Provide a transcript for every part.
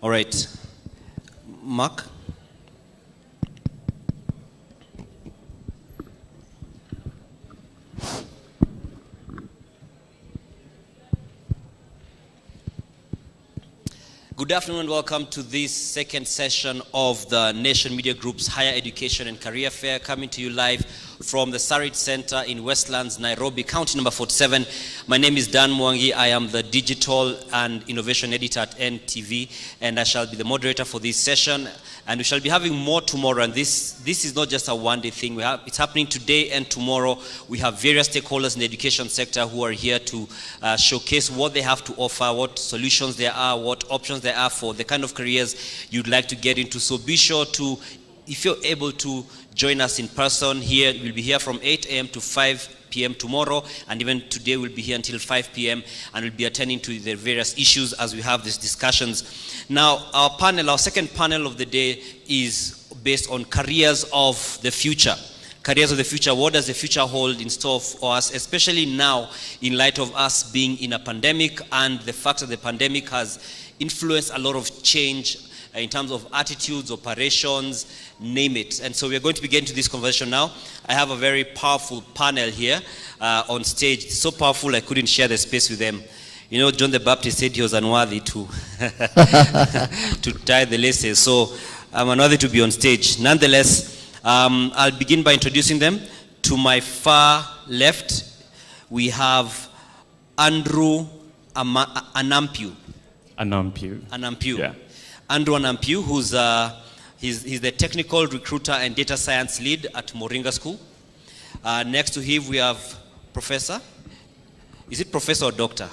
All right. Mark? Good afternoon and welcome to this second session of the Nation Media Group's Higher Education and Career Fair, coming to you live from the Sarit Center in Westlands, Nairobi, county number 47. My name is Dan Mwangi. I am the Digital and Innovation Editor at NTV, and I shall be the moderator for this session. And we shall be having more tomorrow, and this is not just a one-day thing. It's happening today and tomorrow. We have various stakeholders in the education sector who are here to showcase what they have to offer, what solutions there are, what options there are for the kind of careers you'd like to get into. So be sure to, if you're able to, join us in person here. We'll be here from 8 a.m. to 5 p.m. tomorrow, and even today we'll be here until 5 p.m. and we'll be attending to the various issues as we have these discussions. Now, our second panel of the day is based on careers of the future. Careers of the future. What does the future hold in store for us, especially now in light of us being in a pandemic and the fact that the pandemic has influenced a lot of change in terms of attitudes, operations, name it. And so we're going to be getting to this conversation now. I have a very powerful panel here on stage. It's so powerful I couldn't share the space with them. You know, John the Baptist said he was unworthy to, to tie the laces. So I'm unworthy to be on stage. Nonetheless, I'll begin by introducing them. To my far left, we have Andrew Anampiu. Anampiu. Yeah. Andrew Anampiu, who's he's the technical recruiter and data science lead at Moringa School. Next to him, we have Professor. Is it Professor or Doctor?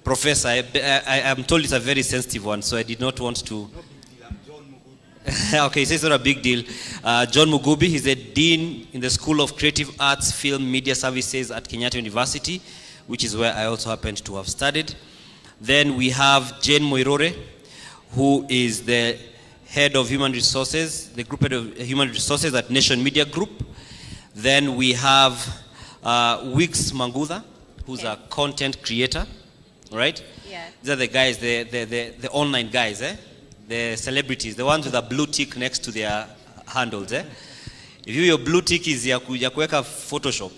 Professor. I'm told it's a very sensitive one, so I did not want to. Okay, so it's not a big deal. John Mugubi, he's a dean in the School of Creative Arts, Film, Media Services at Kenyatta University, which is where I also happened to have studied. Then we have Jane Moirore, who is the head of human resources, the group head of human resources at Nation Media Group. Then we have Wix Mangutha, who's a content creator, right? Yeah. These are the guys, the online guys, eh? The celebrities, the ones with a blue tick next to their handles. Eh? If your blue tick is ya kuweka Photoshop,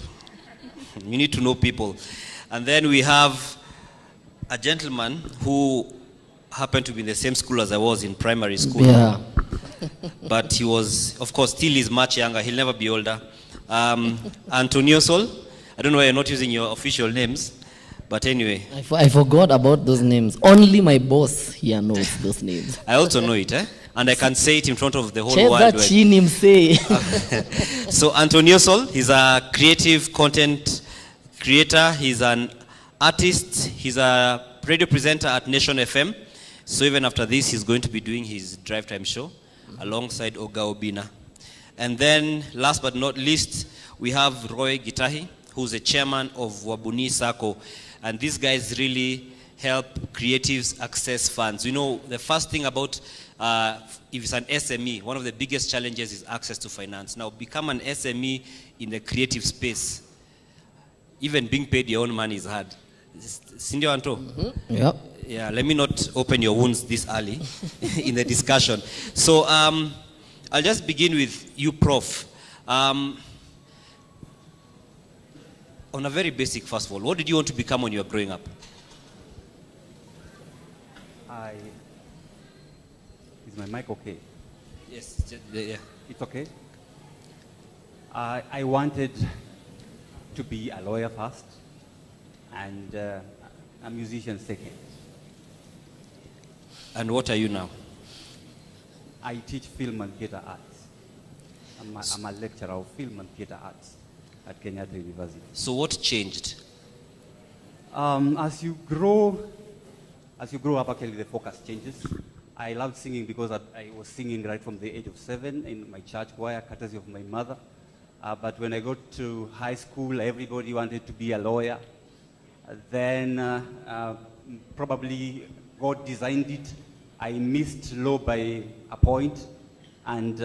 you need to know people. And then we have a gentleman who happened to be in the same school as I was in primary school. Yeah. But he was, of course, still is much younger. He'll never be older. Antonio Sol. I don't know why you're not using your official names. But anyway. I forgot about those names. Only my boss here knows those names. I also know it, eh? And I can say it in front of the whole world. So Antonio Sol, he's a creative content creator. He's an artist. He's a radio presenter at Nation FM. So even after this, he's going to be doing his drive time show alongside Oga Obina. And then, last but not least, we have Roy Gitahi, who's the chairman of Wabuni Sacco. And these guys really help creatives access funds. You know, the first thing about if it's an SME, one of the biggest challenges is access to finance. Now, become an SME in the creative space. Even being paid your own money is hard. Sindio Anto? Yeah. Yeah, let me not open your wounds this early in the discussion. So I'll just begin with you, Prof. On a very basic, first of all, what did you want to become when you were growing up? Is my mic okay? Yes, yeah. It's okay? I wanted to be a lawyer first and a musician second. And what are you now? I teach film and theater arts. I'm a lecturer of film and theater arts at Kenyatta University. So what changed? As you grow up, actually the focus changes. I loved singing because I was singing right from the age of 7 in my church choir, courtesy of my mother. But when I got to high school, everybody wanted to be a lawyer. Then probably God designed it. I missed law by a point and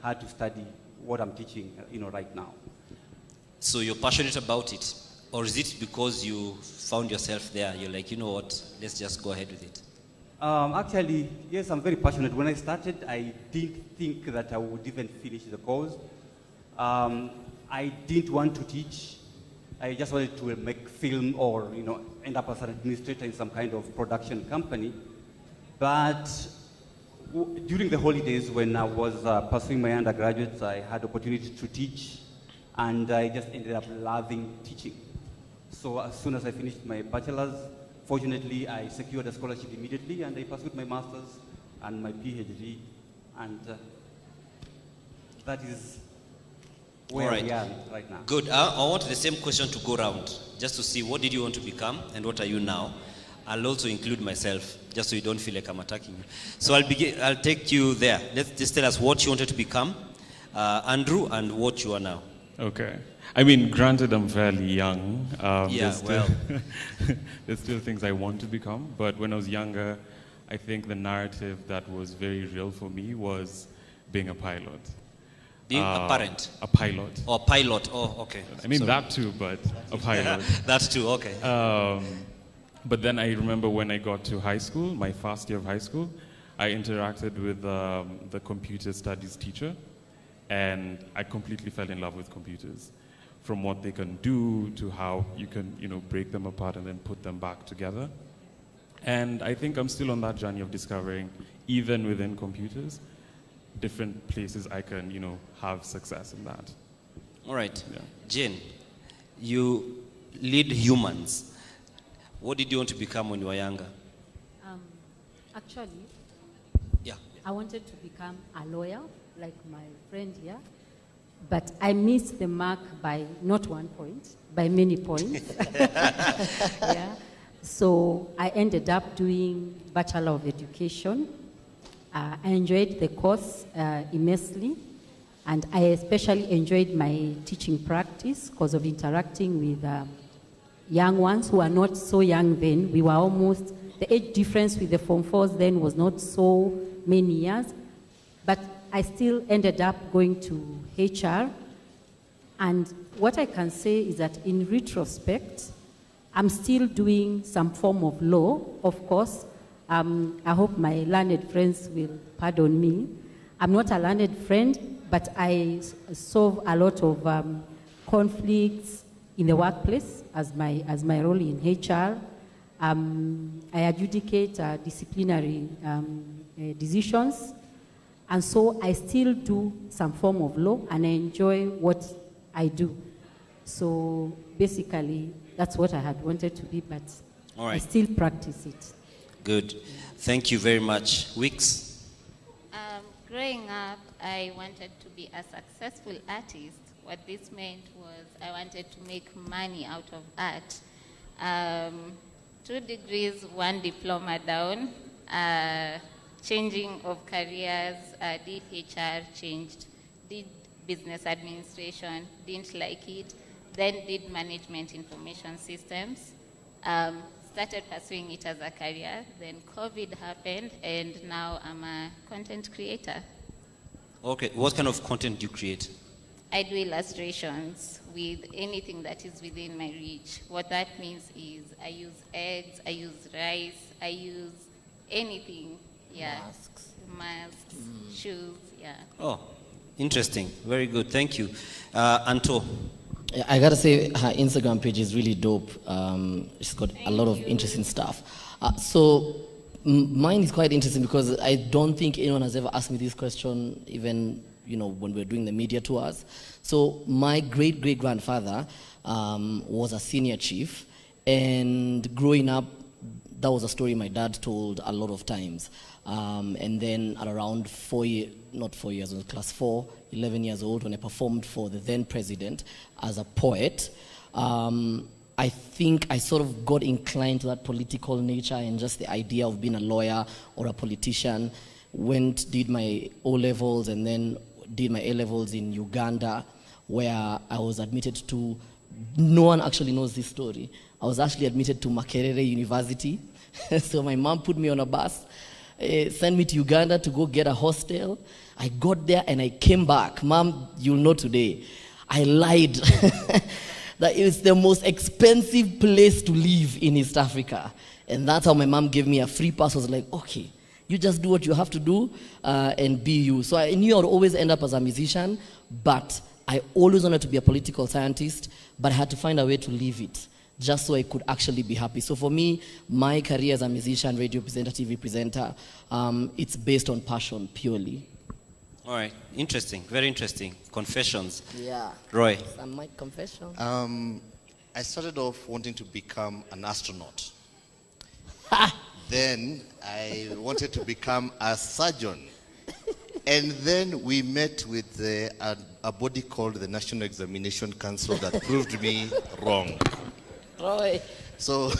had to study what I'm teaching, right now. So you're passionate about it, or is it because you found yourself there? You're like, you know what? Let's just go ahead with it. Actually, yes, I'm very passionate. When I started, I didn't think that I would even finish the course. I didn't want to teach. I just wanted to make film or, end up as an administrator in some kind of production company. But during the holidays, when I was pursuing my undergraduates, I had opportunity to teach, and I just ended up loving teaching. So as soon as I finished my bachelor's, fortunately, I secured a scholarship immediately, and I pursued my master's and my PhD, and that is where we are right now. Good. I want the same question to go around, just to see what did you want to become and what are you now. I'll also include myself, just so you don't feel like I'm attacking you. So I'll take you there. Let's just tell us what you wanted to become, Andrew, and what you are now. Okay. I mean, granted, I'm fairly young. There's still things I want to become. But when I was younger, I think the narrative that was very real for me was being a pilot. Being a parent? A pilot. Oh, pilot. Oh, okay. I mean, Sorry. that too, but a pilot. That too, okay. But then I remember when I got to high school, my first year of high school, I interacted with the computer studies teacher, and I completely fell in love with computers. From what they can do to how you can, break them apart and then put them back together. And I think I'm still on that journey of discovering, even within computers, different places I can, have success in that. All right. Yeah. Jane, you lead humans. What did you want to become when you were younger? Actually, Yeah. I wanted to become a lawyer, like my friend here, but I missed the mark by not 1 point, by many points. Yeah. So I ended up doing Bachelor of Education. I enjoyed the course immensely, and I especially enjoyed my teaching practice because of interacting with young ones who are not so young then. We were almost, the age difference with the Form 4s then was not so many years, but I still ended up going to HR, and what I can say is that in retrospect, I'm still doing some form of law, of course. I hope my learned friends will pardon me. I'm not a learned friend, but I solve a lot of conflicts in the workplace as my role in HR. I adjudicate disciplinary decisions, and so I still do some form of law, and I enjoy what I do. So basically, that's what I had wanted to be, but All right. I still practice it. Good. Thank you very much. Wicks? Growing up, I wanted to be a successful artist. What this meant was I wanted to make money out of art. 2 degrees, 1 diploma down, changing of careers, did HR, changed, did business administration, didn't like it, then did management information systems, started pursuing it as a career, then COVID happened, and now I'm a content creator. Okay. What kind of content do you create? I do illustrations with anything that is within my reach. What that means is I use eggs, I use rice, I use anything. Yeah. Masks, shoes, yeah. Oh, interesting. Very good. Thank you. Anto? I gotta say, her Instagram page is really dope. She's got a lot of interesting stuff. So mine is quite interesting because I don't think anyone has ever asked me this question, even when we were doing the media tours. So my great-great-grandfather was a senior chief, and growing up, that was a story my dad told a lot of times. And then at around not 4 years, I was class 4, 11 years old, when I performed for the then president as a poet, I think I sort of got inclined to that political nature and just the idea of being a lawyer or a politician. Did my O-levels and then did my A-levels in Uganda, where I was admitted to, no one actually knows this story, I was actually admitted to Makerere University. So my mom put me on a bus, sent me to Uganda to go get a hostel. I got there and I came back. Mom, you'll know today, I lied. that it's the most expensive place to live in East Africa. And that's how my mom gave me a free pass. I was like, okay, you just do what you have to do and be you. So I knew I would always end up as a musician, but I always wanted to be a political scientist, but I had to find a way to live it, just so I could actually be happy. So for me, my career as a musician, radio presenter, TV presenter, it's based on passion purely. All right, interesting, very interesting. Confessions. Yeah. Roy. Some my confessions. I started off wanting to become an astronaut. Then I wanted to become a surgeon. And then we met with a body called the National Examination Council that proved me wrong. Roy. So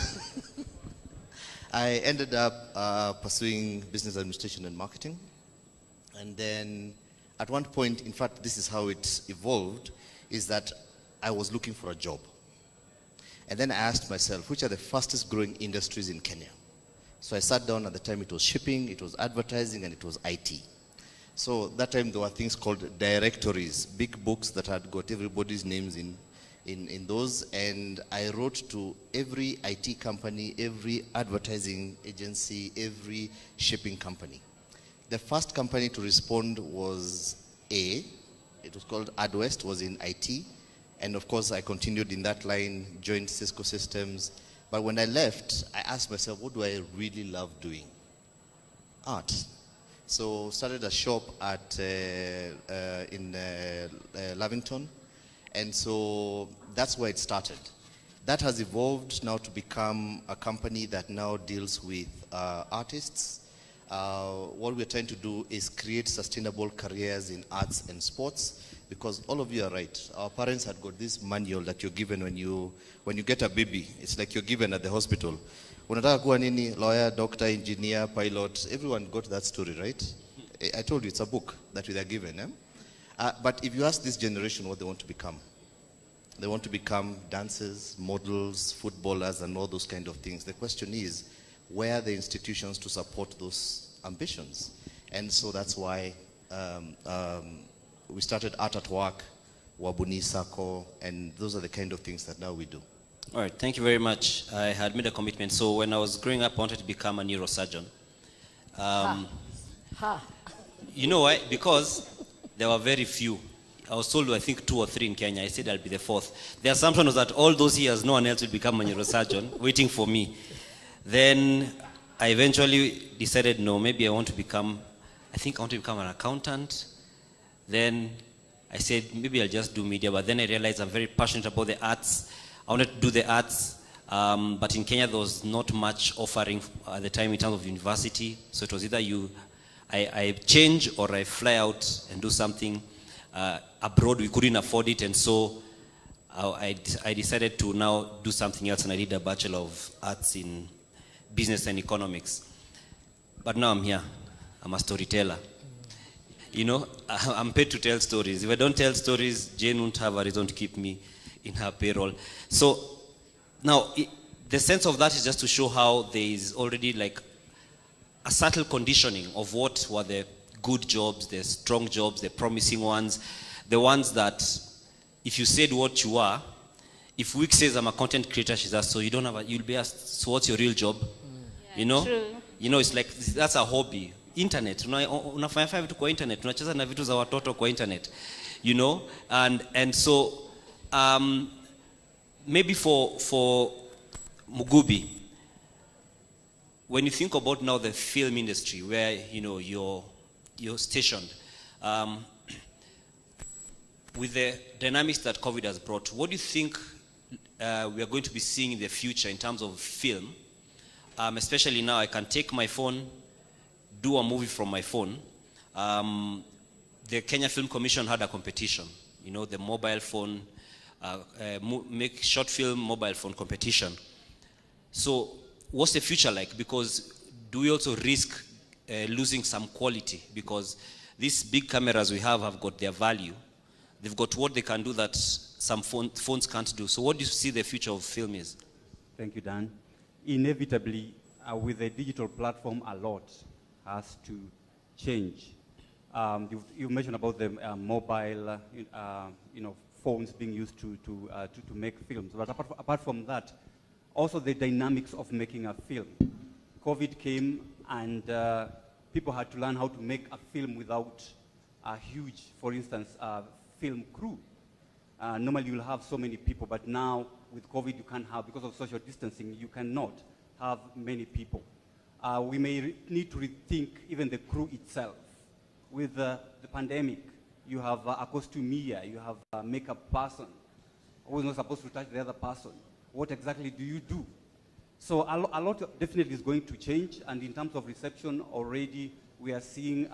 I ended up pursuing business administration and marketing. And then at one point, in fact, this is how it evolved, is that I was looking for a job. And then I asked myself, which are the fastest growing industries in Kenya? So I sat down. At the time it was shipping, it was advertising, and it was IT. So that time there were things called directories, big books that had got everybody's names in those. And I wrote to every IT company, every advertising agency, every shipping company. The first company to respond was A. It was called AdWest, was in IT. And of course, I continued in that line, joined Cisco Systems. But when I left, I asked myself, what do I really love doing? Art. So started a shop at in Lavington. And so that's where it started. That has evolved now to become a company that now deals with artists. What we're trying to do is create sustainable careers in arts and sports, because all of you are right. Our parents had got this manual that you're given when you get a baby. It's like you're given at the hospital. Unataka kuwa nini? Lawyer, doctor, engineer, pilot. Everyone got that story, right? I told you, it's a book that we are given. But if you ask this generation what they want to become, they want to become dancers, models, footballers, and all those kind of things. The question is, where are the institutions to support those ambitions? And so that's why we started Art at Work, Wabuni Sako, and those are the kind of things that now we do. All right, thank you very much. I had made a commitment. So when I was growing up, I wanted to become a neurosurgeon. You know why? Because there were very few. I was told, I think, 2 or 3 in Kenya. I said I'll be the 4th. The assumption was that all those years, no one else would become a neurosurgeon, waiting for me. Then I eventually decided, no, maybe I want to become, I think I want to become an accountant. Then I said, maybe I'll just do media. But then I realized I'm very passionate about the arts. I wanted to do the arts. But in Kenya, there was not much offering at the time in terms of university. So it was either I change or I fly out and do something abroad. We couldn't afford it. And so I decided to now do something else. And I did a Bachelor of Arts in Business and Economics. But now I'm here. I'm a storyteller. You know, I'm paid to tell stories. If I don't tell stories, Jane won't have a reason to keep me in her payroll. So now, the sense of that is just to show how there is already like a subtle conditioning of what were the good jobs, the strong jobs, the promising ones, the ones that if you said what you are, if Wick says I'm a content creator, she's asked, so you don't have a, you'll be asked, so what's your real job? Yeah, you know? True. You know, it's like, that's a hobby. Internet, unafanya vitu kwa internet, unacheza na vitu za watoto kwa internet, you know, and so maybe for Mugubi, when you think about now the film industry where you know you're stationed, with the dynamics that COVID has brought, what do you think we are going to be seeing in the future in terms of film? Especially now, I can take my phone, do a movie from my phone. The Kenya Film Commission had a competition, you know, the mobile phone, make short film mobile phone competition. So what's the future like? Because do we also risk losing some quality? Because these big cameras we have got their value. They've got what they can do that some phones can't do. So what do you see the future of film is? Thank you, Dan. Inevitably, with the digital platform, a lot has to change. You mentioned about the mobile, phones being used to make films. But apart from that, also the dynamics of making a film. COVID came and people had to learn how to make a film without a huge, for instance, film crew. Normally you'll have so many people, but now with COVID you can't have, because of social distancing, you cannot have many people. We may need to rethink even the crew itself. With the pandemic, you have a costumier, you have a makeup person who is not supposed to touch the other person. What exactly do you do? So a lot definitely is going to change, and in terms of reception, already we are seeing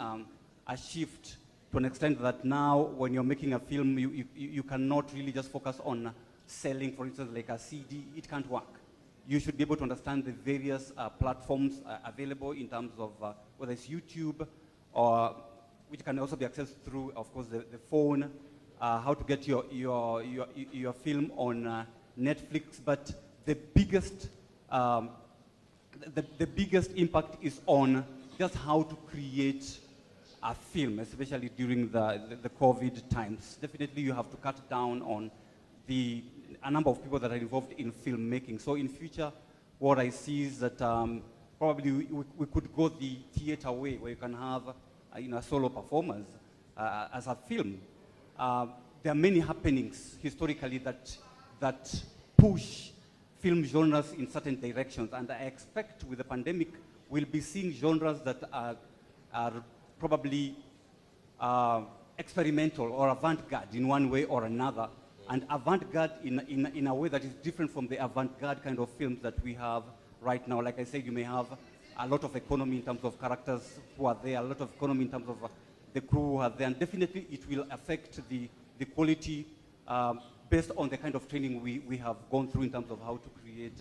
a shift to an extent that now when you're making a film, you cannot really just focus on selling, for instance, like a CD. It can't work. You should be able to understand the various platforms available in terms of whether it's YouTube, or which can also be accessed through, of course, the phone, how to get your film on Netflix. But the biggest impact is on just how to create a film, especially during the COVID times. Definitely you have to cut down on a number of people that are involved in filmmaking. So in future, what I see is that probably we could go the theater way, where you can have solo performers as a film. There are many happenings historically that push film genres in certain directions, and I expect with the pandemic we'll be seeing genres that are probably experimental or avant-garde in one way or another, and avant-garde in a way that is different from the avant-garde kind of films that we have right now. Like I said, you may have a lot of economy in terms of characters who are there, a lot of economy in terms of the crew who are there, and definitely it will affect the quality based on the kind of training we have gone through in terms of how to create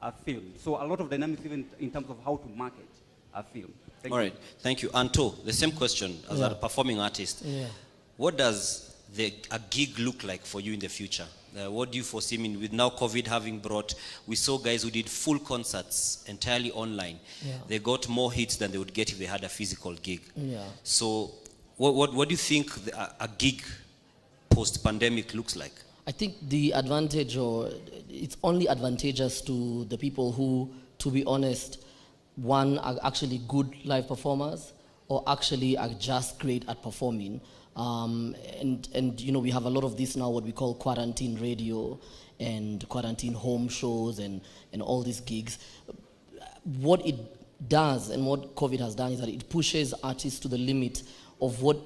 a film. So a lot of dynamics even in terms of how to market a film. All right, thank you. Anto, the same question as a performing artist. Yeah. What does a gig look like for you in the future? What do you foresee? I mean, with now COVID having brought, we saw guys who did full concerts entirely online. Yeah. They got more hits than they would get if they had a physical gig. Yeah. So what do you think a gig post-pandemic looks like? I think the advantage, or it's only advantageous to the people who, to be honest, one, are actually good live performers, or actually are just great at performing. And we have a lot of this now, what we call quarantine radio and quarantine home shows and all these gigs. What it does and what COVID has done is that it pushes artists to the limit of what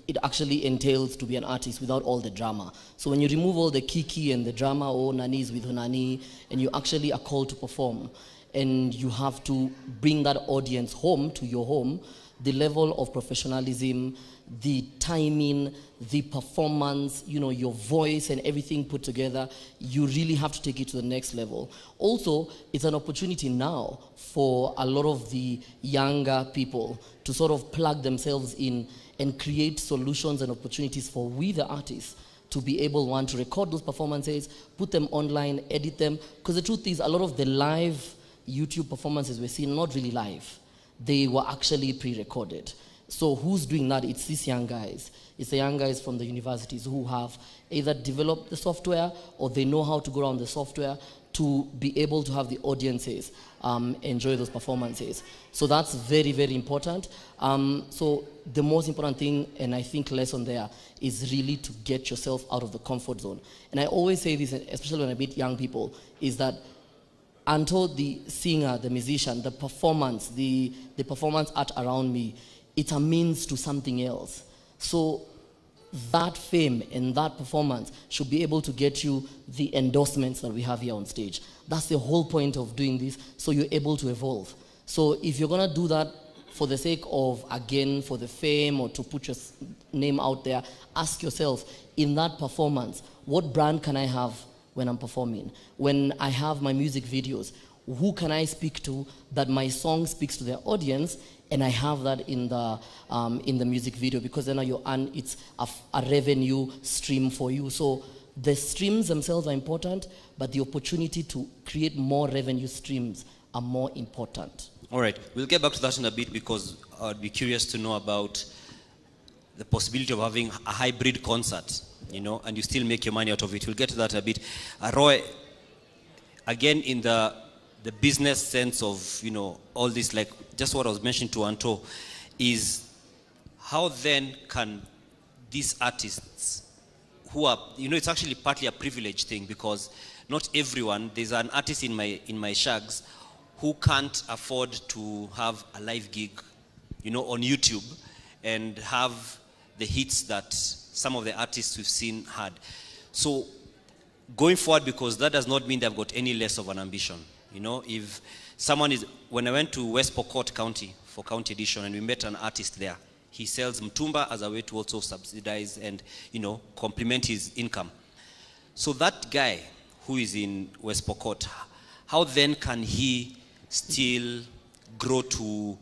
it actually entails to be an artist without all the drama. So when you remove all the kiki and the drama, or nanis with nani, and you actually are called to perform, and you have to bring that audience home to your home, the level of professionalism, the timing, the performance, your voice and everything put together, you really have to take it to the next level. Also, it's an opportunity now for a lot of the younger people to sort of plug themselves in and create solutions and opportunities for we, the artists, to be able, one, to record those performances, put them online, edit them. Because the truth is, a lot of the live YouTube performances we're seeing, not really live. They were actually pre-recorded. So who's doing that? It's these young guys. It's the young guys from the universities who have either developed the software or they know how to go around the software to be able to have the audiences enjoy those performances. So that's very, very important. So the most important thing, and I think lesson there, is really to get yourself out of the comfort zone. And I always say this, especially when I meet young people, is that until the singer, the musician, the performance art around me, it's a means to something else. So that fame and that performance should be able to get you the endorsements that we have here on stage. That's the whole point of doing this, so you're able to evolve. So if you're gonna do that for the sake of, again, for the fame or to put your name out there, ask yourself, in that performance, what brand can I have when I'm performing? When I have my music videos, who can I speak to that my song speaks to their audience, and I have that in the music video, because then it's a revenue stream for you. So the streams themselves are important, but the opportunity to create more revenue streams are more important. All right, we'll get back to that in a bit, because I'd be curious to know about the possibility of having a hybrid concert you know, and you still make your money out of it. We'll get to that a bit. Roy, again, in the business sense of, you know, all this, like just what I was mentioning to Anto, is how then can these artists who are, you know, it's actually partly a privilege thing, because not everyone, there's an artist in my shags who can't afford to have a live gig, you know, on YouTube and have the hits that some of the artists we've seen had. So going forward, because that does not mean they've got any less of an ambition. You know, if someone is, when I went to West Pokot County for county edition and we met an artist there, he sells mtumba as a way to also subsidize and, you know, complement his income. So that guy who is in West Pokot, how then can he still grow to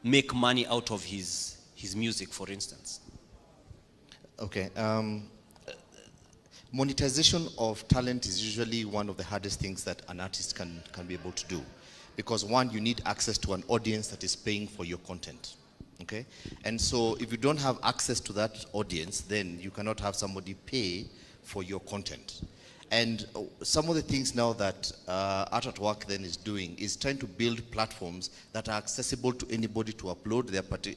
make money out of his music, for instance? Okay. Monetization of talent is usually one of the hardest things that an artist can be able to do. Because one, you need access to an audience that is paying for your content. Okay? And so if you don't have access to that audience, then you cannot have somebody pay for your content. And some of the things now that Art at Work then is doing is trying to build platforms that are accessible to anybody to upload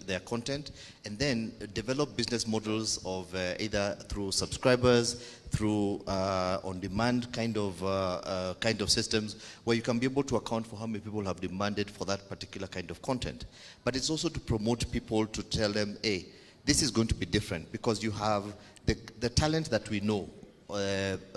their content, and then develop business models of either through subscribers, through on-demand kind of systems, where you can be able to account for how many people have demanded for that particular kind of content. But it's also to promote people, to tell them, hey, this is going to be different, because you have the talent that we know.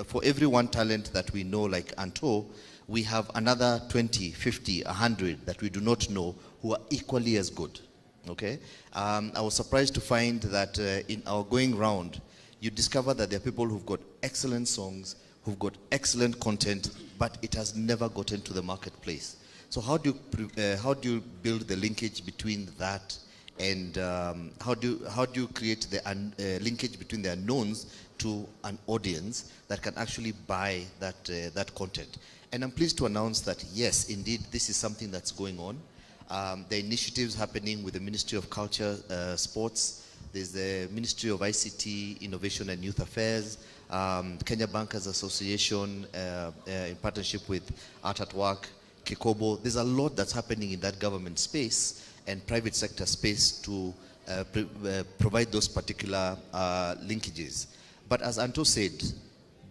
For every one talent that we know, like Anto, we have another 20, 50, 100 that we do not know who are equally as good. Okay? I was surprised to find that in our going round, you discover that there are people who've got excellent songs, who've got excellent content, but it has never gotten to the marketplace. So how do you build the linkage between that and how do you create the linkage between the unknowns to an audience that can actually buy that content? And I'm pleased to announce that, yes, indeed, this is something that's going on. The initiatives happening with the Ministry of Culture, Sports, there's the Ministry of ICT, Innovation and Youth Affairs, Kenya Bankers Association in partnership with Art at Work, Kikobo. There's a lot that's happening in that government space and private sector space to provide those particular linkages. But as Anto said,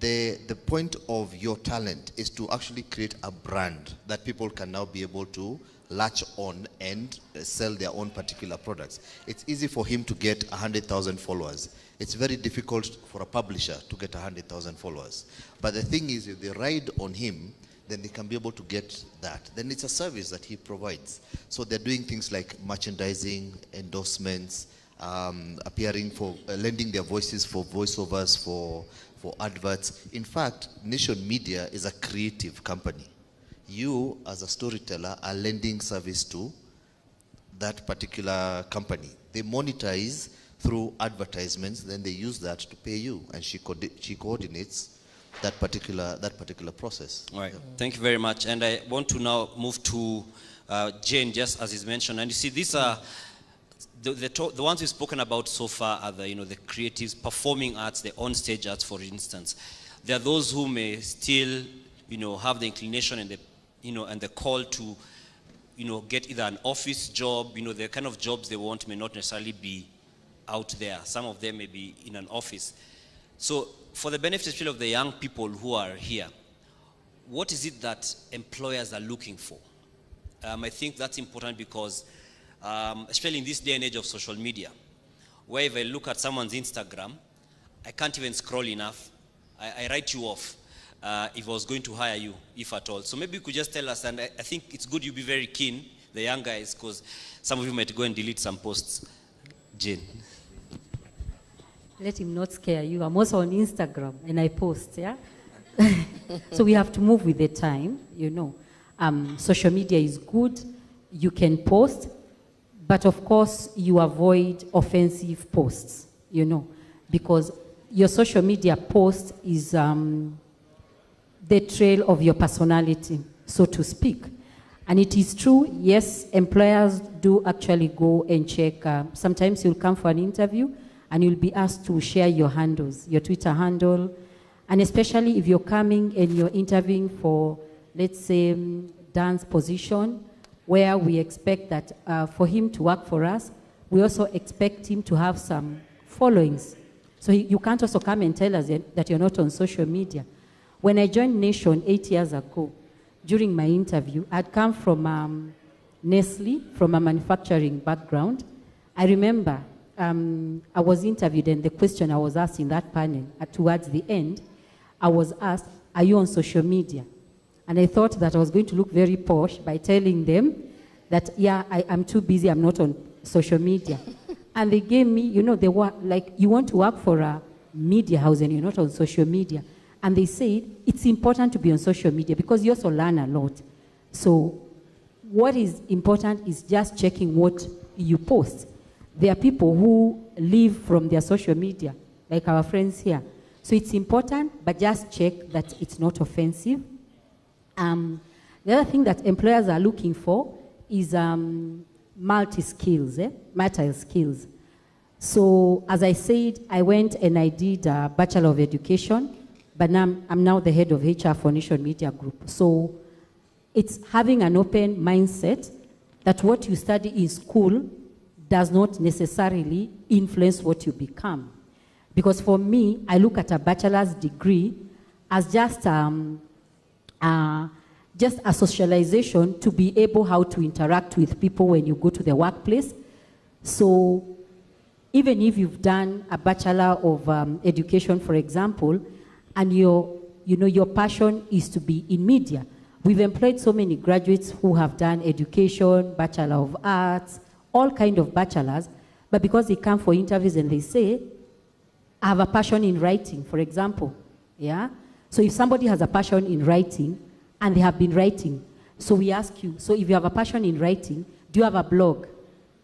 the point of your talent is to actually create a brand that people can now be able to latch on and sell their own particular products. It's easy for him to get 100,000 followers. It's very difficult for a publisher to get 100,000 followers. But the thing is, if they ride on him, then they can be able to get that. Then it's a service that he provides. So they're doing things like merchandising, endorsements, appearing for, lending their voices for voiceovers, for adverts. In fact, Nation Media is a creative company. You, as a storyteller, are lending service to that particular company. They monetize through advertisements, then they use that to pay you, and she coordinates that particular process. All right, thank you very much. And I want to now move to Jane, just as is mentioned. And you see, these are the ones we've spoken about so far are the, the creatives, performing arts, the on-stage arts, for instance. There are those who may still, have the inclination and the, and the call to, get either an office job. The kind of jobs they want may not necessarily be out there. Some of them may be in an office. So, for the benefit especially of the young people who are here, what is it that employers are looking for? I think that's important because, especially in this day and age of social media, where if I look at someone's Instagram, I can't even scroll enough. I write you off if I was going to hire you, if at all. So maybe you could just tell us, and I think it's good you be very keen, the young guys, because some of you might go and delete some posts. Jane. Let him not scare you. I'm also on Instagram and I post, yeah? So we have to move with the time, Social media is good. You can post, but of course you avoid offensive posts, because your social media post is the trail of your personality, so to speak. And it is true, yes, employers do actually go and check. Sometimes you'll come for an interview, and you'll be asked to share your handles, your Twitter handle, and especially if you're coming and you're interviewing for, let's say, Dan's position, where we expect that for him to work for us, we also expect him to have some followings. So you can't also come and tell us that you're not on social media. When I joined Nation 8 years ago, during my interview, I'd come from Nestle, from a manufacturing background. I remember I was interviewed, and the question I was asked in that panel, towards the end, I was asked, are you on social media? And I thought that I was going to look very posh by telling them that, yeah, I'm too busy, I'm not on social media. And they gave me, you know, they were like, you want to work for a media house and you're not on social media. And they said, it's important to be on social media because you also learn a lot. So what is important is just checking what you post. There are people who live from their social media, like our friends here. So it's important, but just check that it's not offensive. The other thing that employers are looking for is multi-skills, multi-skills. So as I said, I went and I did a Bachelor of Education, but now I'm now the head of HR for Nation Media Group. So it's having an open mindset that what you study in school does not necessarily influence what you become. Because for me, I look at a bachelor's degree as just a socialization to be able how to interact with people when you go to the workplace. So even if you've done a Bachelor of Education, for example, and your passion is to be in media, we've employed so many graduates who have done education, Bachelor of Arts, all kind of bachelors, but because they come for interviews and they say, I have a passion in writing, for example, yeah? So if somebody has a passion in writing, and they have been writing, so we ask you, so if you have a passion in writing, do you have a blog?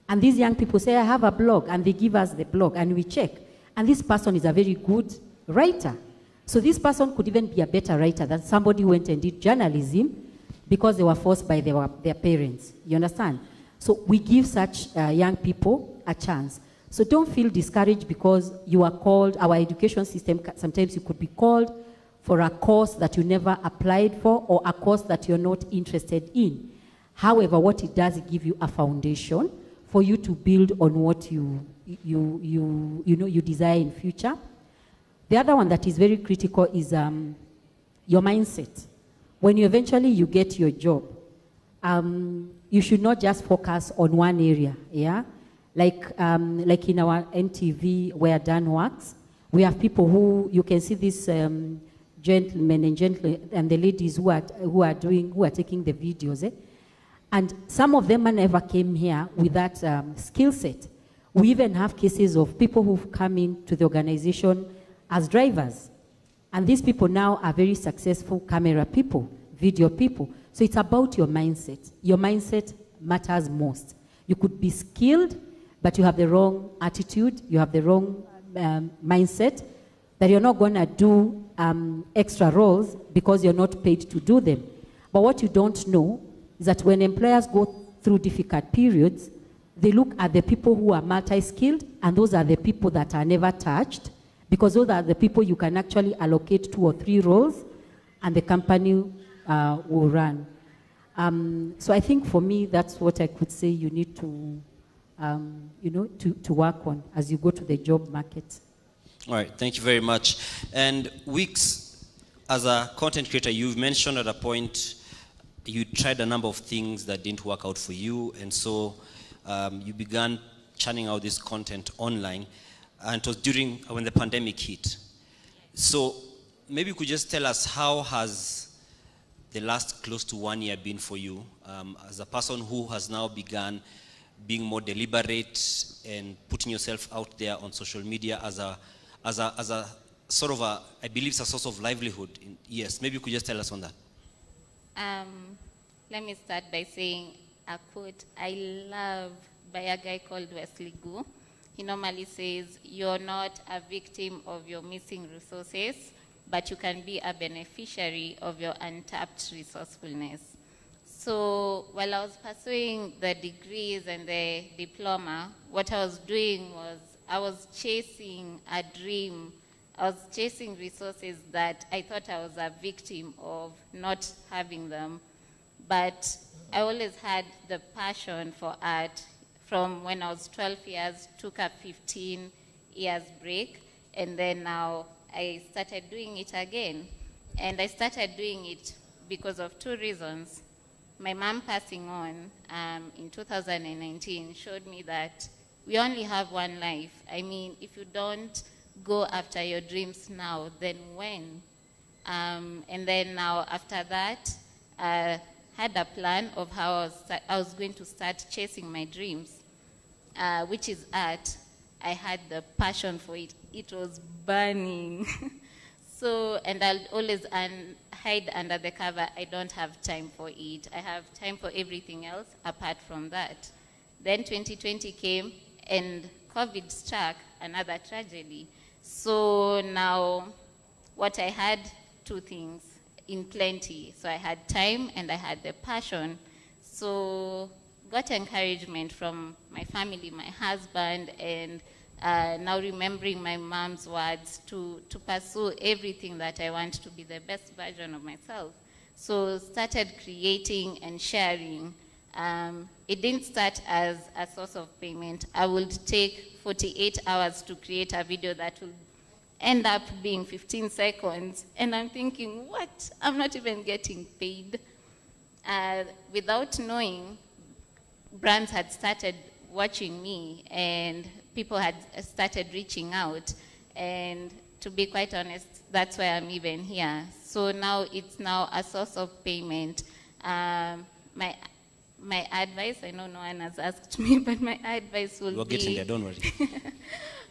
And these young people say, I have a blog, and they give us the blog, and we check. And this person is a very good writer. So this person could even be a better writer than somebody who went and did journalism because they were forced by their parents. You understand? So we give such young people a chance. So don't feel discouraged because you are called, our education system, sometimes you could be called for a course that you never applied for or a course that you're not interested in. However, what it does, it gives you a foundation for you to build on what you desire in future. The other one that is very critical is your mindset. When you eventually get your job, you should not just focus on one area, yeah? Like in our NTV where Dan works, we have people who, you can see this gentlemen and the ladies who are taking the videos, eh? And some of them never came here with that skill set. We even have cases of people who've come into the organization as drivers. And these people now are very successful camera people, video people. So it's about your mindset. Your mindset matters most. You could be skilled, but you have the wrong attitude, you have the wrong mindset, that you're not going to do extra roles because you're not paid to do them. But what you don't know is that when employers go through difficult periods, they look at the people who are multi-skilled, and those are the people that are never touched, because those are the people you can actually allocate 2 or 3 roles, and the company will run. So I think for me, that's what I could say you need to, to work on as you go to the job market. All right, thank you very much. And Weeks, as a content creator, you've mentioned at a point you tried a number of things that didn't work out for you, and so you began churning out this content online, and it was during when the pandemic hit. So maybe you could just tell us, how has the last close to 1 year been for you as a person who has now begun being more deliberate and putting yourself out there on social media as a sort of a, I believe it's a source of livelihood. Yes, maybe you could just tell us on that. Let me start by saying a quote I love by a guy called Wesley Gu. He normally says, you're not a victim of your missing resources, but you can be a beneficiary of your untapped resourcefulness. So while I was pursuing the degrees and the diploma, what I was doing was I was chasing a dream. I was chasing resources that I thought I was a victim of not having them. But I always had the passion for art. From when I was 12 years, took a 15 years break, and then now I started doing it again. And I started doing it because of two reasons. My mom passing on in 2019 showed me that we only have one life. I mean, if you don't go after your dreams now, then when? And then now after that, had a plan of how I was going to start chasing my dreams, which is art. I had the passion for it. It was burning. So, and I'll always hide under the cover. I don't have time for it. I have time for everything else apart from that. Then 2020 came and COVID struck, another tragedy. So now what I had, two things in plenty. So I had time and I had the passion. So got encouragement from my family, my husband, and now remembering my mom's words to pursue everything that I want to be the best version of myself. So started creating and sharing. It didn't start as a source of payment. I would take 48 hours to create a video that will end up being 15 seconds. And I'm thinking, what? I'm not even getting paid. Without knowing, brands had started watching me and people had started reaching out. And to be quite honest, that's why I'm even here. So now it's now a source of payment. My advice, I know no one has asked me, but my advice will be... We're getting there, don't worry.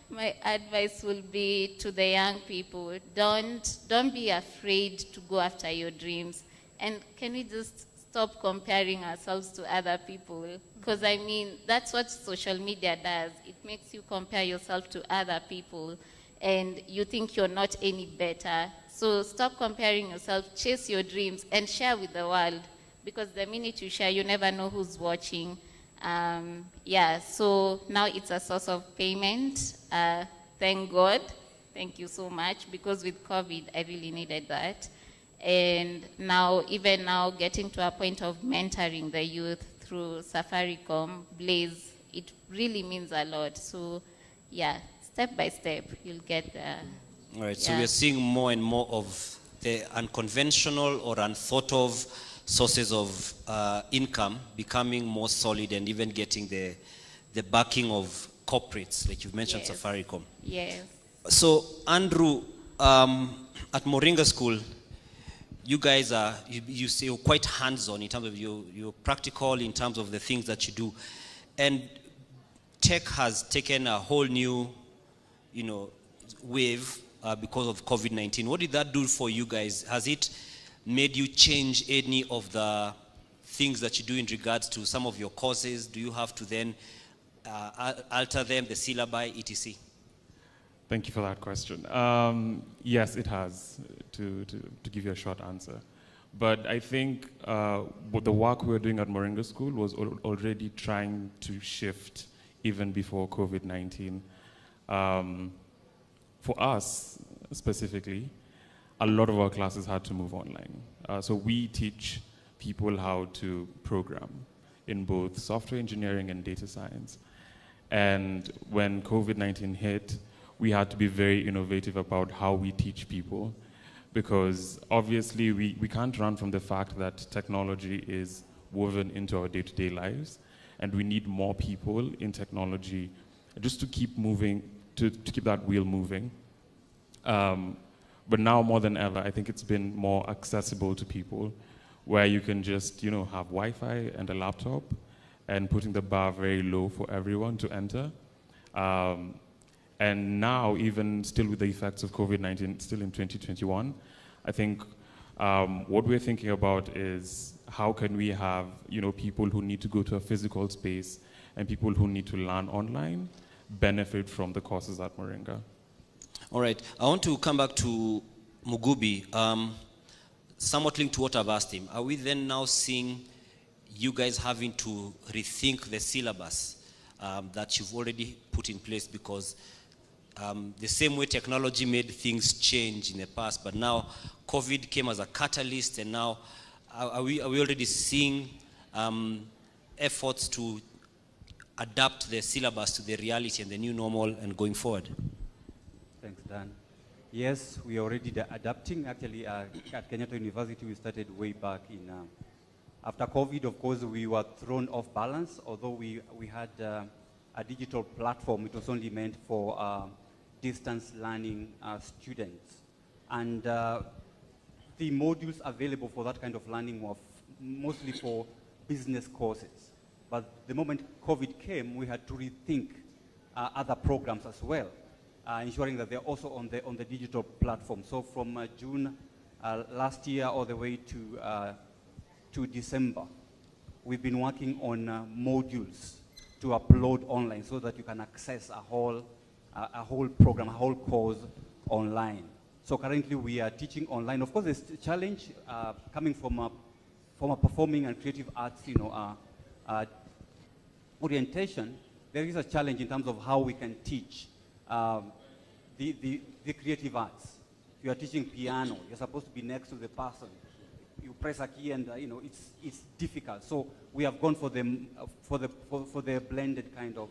My advice will be to the young people, don't be afraid to go after your dreams. And can we just stop comparing ourselves to other people? Because I mean, that's what social media does. It makes you compare yourself to other people and you think you're not any better. So stop comparing yourself, chase your dreams and share with the world. Because the minute you share, you never know who's watching. Yeah, so now it's a source of payment. Thank God. Thank you so much. Because with COVID, I really needed that. And now, even now, getting to a point of mentoring the youth through Safaricom, Blaze, it really means a lot. So, yeah, step by step, you'll get there. All right, so we're seeing more and more of the unconventional or unthought of sources of income becoming more solid and even getting the backing of corporates, like you've mentioned, Yes. Safaricom. Yes. So, Andrew, at Moringa School, you guys are, you say you're quite hands-on in terms of you're practical in terms of the things that you do. And tech has taken a whole new, wave because of COVID-19. What did that do for you guys? Has it made you change any of the things that you do in regards to some of your courses? Do you have to then alter them, the syllabi, etc.? Thank you for that question. Yes, it has, to give you a short answer. But I think the work we were doing at Moringa School was already trying to shift even before COVID-19. For us, specifically, a lot of our classes had to move online. So we teach people how to program in both software engineering and data science. And when COVID-19 hit, we had to be very innovative about how we teach people, because obviously we can't run from the fact that technology is woven into our day-to-day lives, and we need more people in technology just to keep moving, to keep that wheel moving. But now more than ever, I think it's been more accessible to people, where you can just, have Wi-Fi and a laptop, and putting the bar very low for everyone to enter. And now, even still with the effects of COVID-19, still in 2021, I think what we're thinking about is how can we have, people who need to go to a physical space and people who need to learn online benefit from the courses at Moringa. All right, I want to come back to Mugubi, somewhat linked to what I've asked him. Are we then now seeing you guys having to rethink the syllabus that you've already put in place? Because the same way technology made things change in the past, but now COVID came as a catalyst, and now are we already seeing efforts to adapt the syllabus to the reality and the new normal and going forward? Thanks, Dan. Yes, we are already adapting. Actually, at Kenyatta University, we started way back in, after COVID, of course, we were thrown off balance. Although we had a digital platform, it was only meant for distance learning students. And the modules available for that kind of learning were mostly for business courses. But the moment COVID came, we had to rethink other programs as well, ensuring that they're also on the digital platform. So from June last year all the way to December, we've been working on modules to upload online so that you can access a whole program, a whole course online. So currently we are teaching online. Of course, there's a challenge coming from a performing and creative arts, orientation. There is a challenge in terms of how we can teach the creative arts. If you are teaching piano, you're supposed to be next to the person. You press a key, and it's difficult. So we have gone for the blended kind of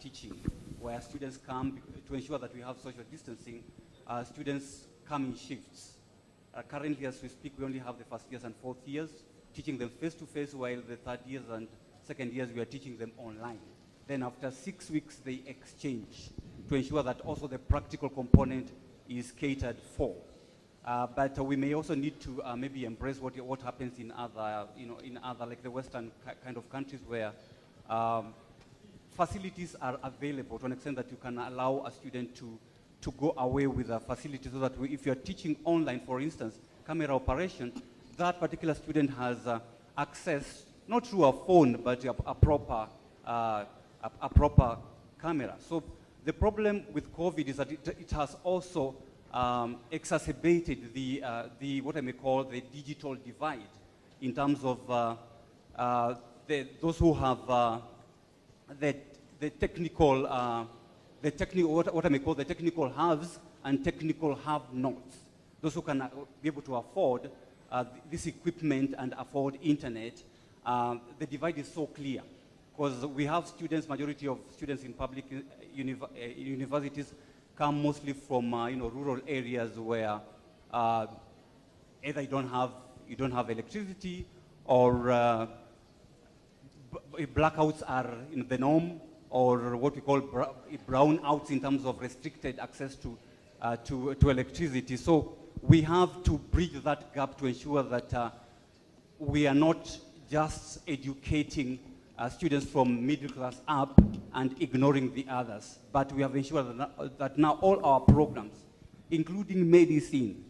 teaching, where students come to ensure that we have social distancing. Students come in shifts. Currently, as we speak, we only have the first years and fourth years, teaching them face-to-face, while the third years and second years, we are teaching them online. Then after 6 weeks, they exchange to ensure that also the practical component is catered for. But we may also need to maybe embrace what happens in other, like the Western kind of countries, where facilities are available to an extent that you can allow a student to go away with a facility, so that if you're teaching online, for instance, camera operation, that particular student has access, not through a phone, but a proper camera. So the problem with COVID is that it has also exacerbated the what I may call the digital divide, in terms of those who have the technical, what I may call the technical haves and technical have-nots. Those who can be able to afford this equipment and afford internet. The divide is so clear, because we have students, majority of students in public universities come mostly from rural areas, where either you don't have electricity, or blackouts are in the norm, or what we call brownouts, in terms of restricted access to electricity. So we have to bridge that gap to ensure that we are not just educating students from middle class up and ignoring the others, but we have ensured that now all our programs, including medicine,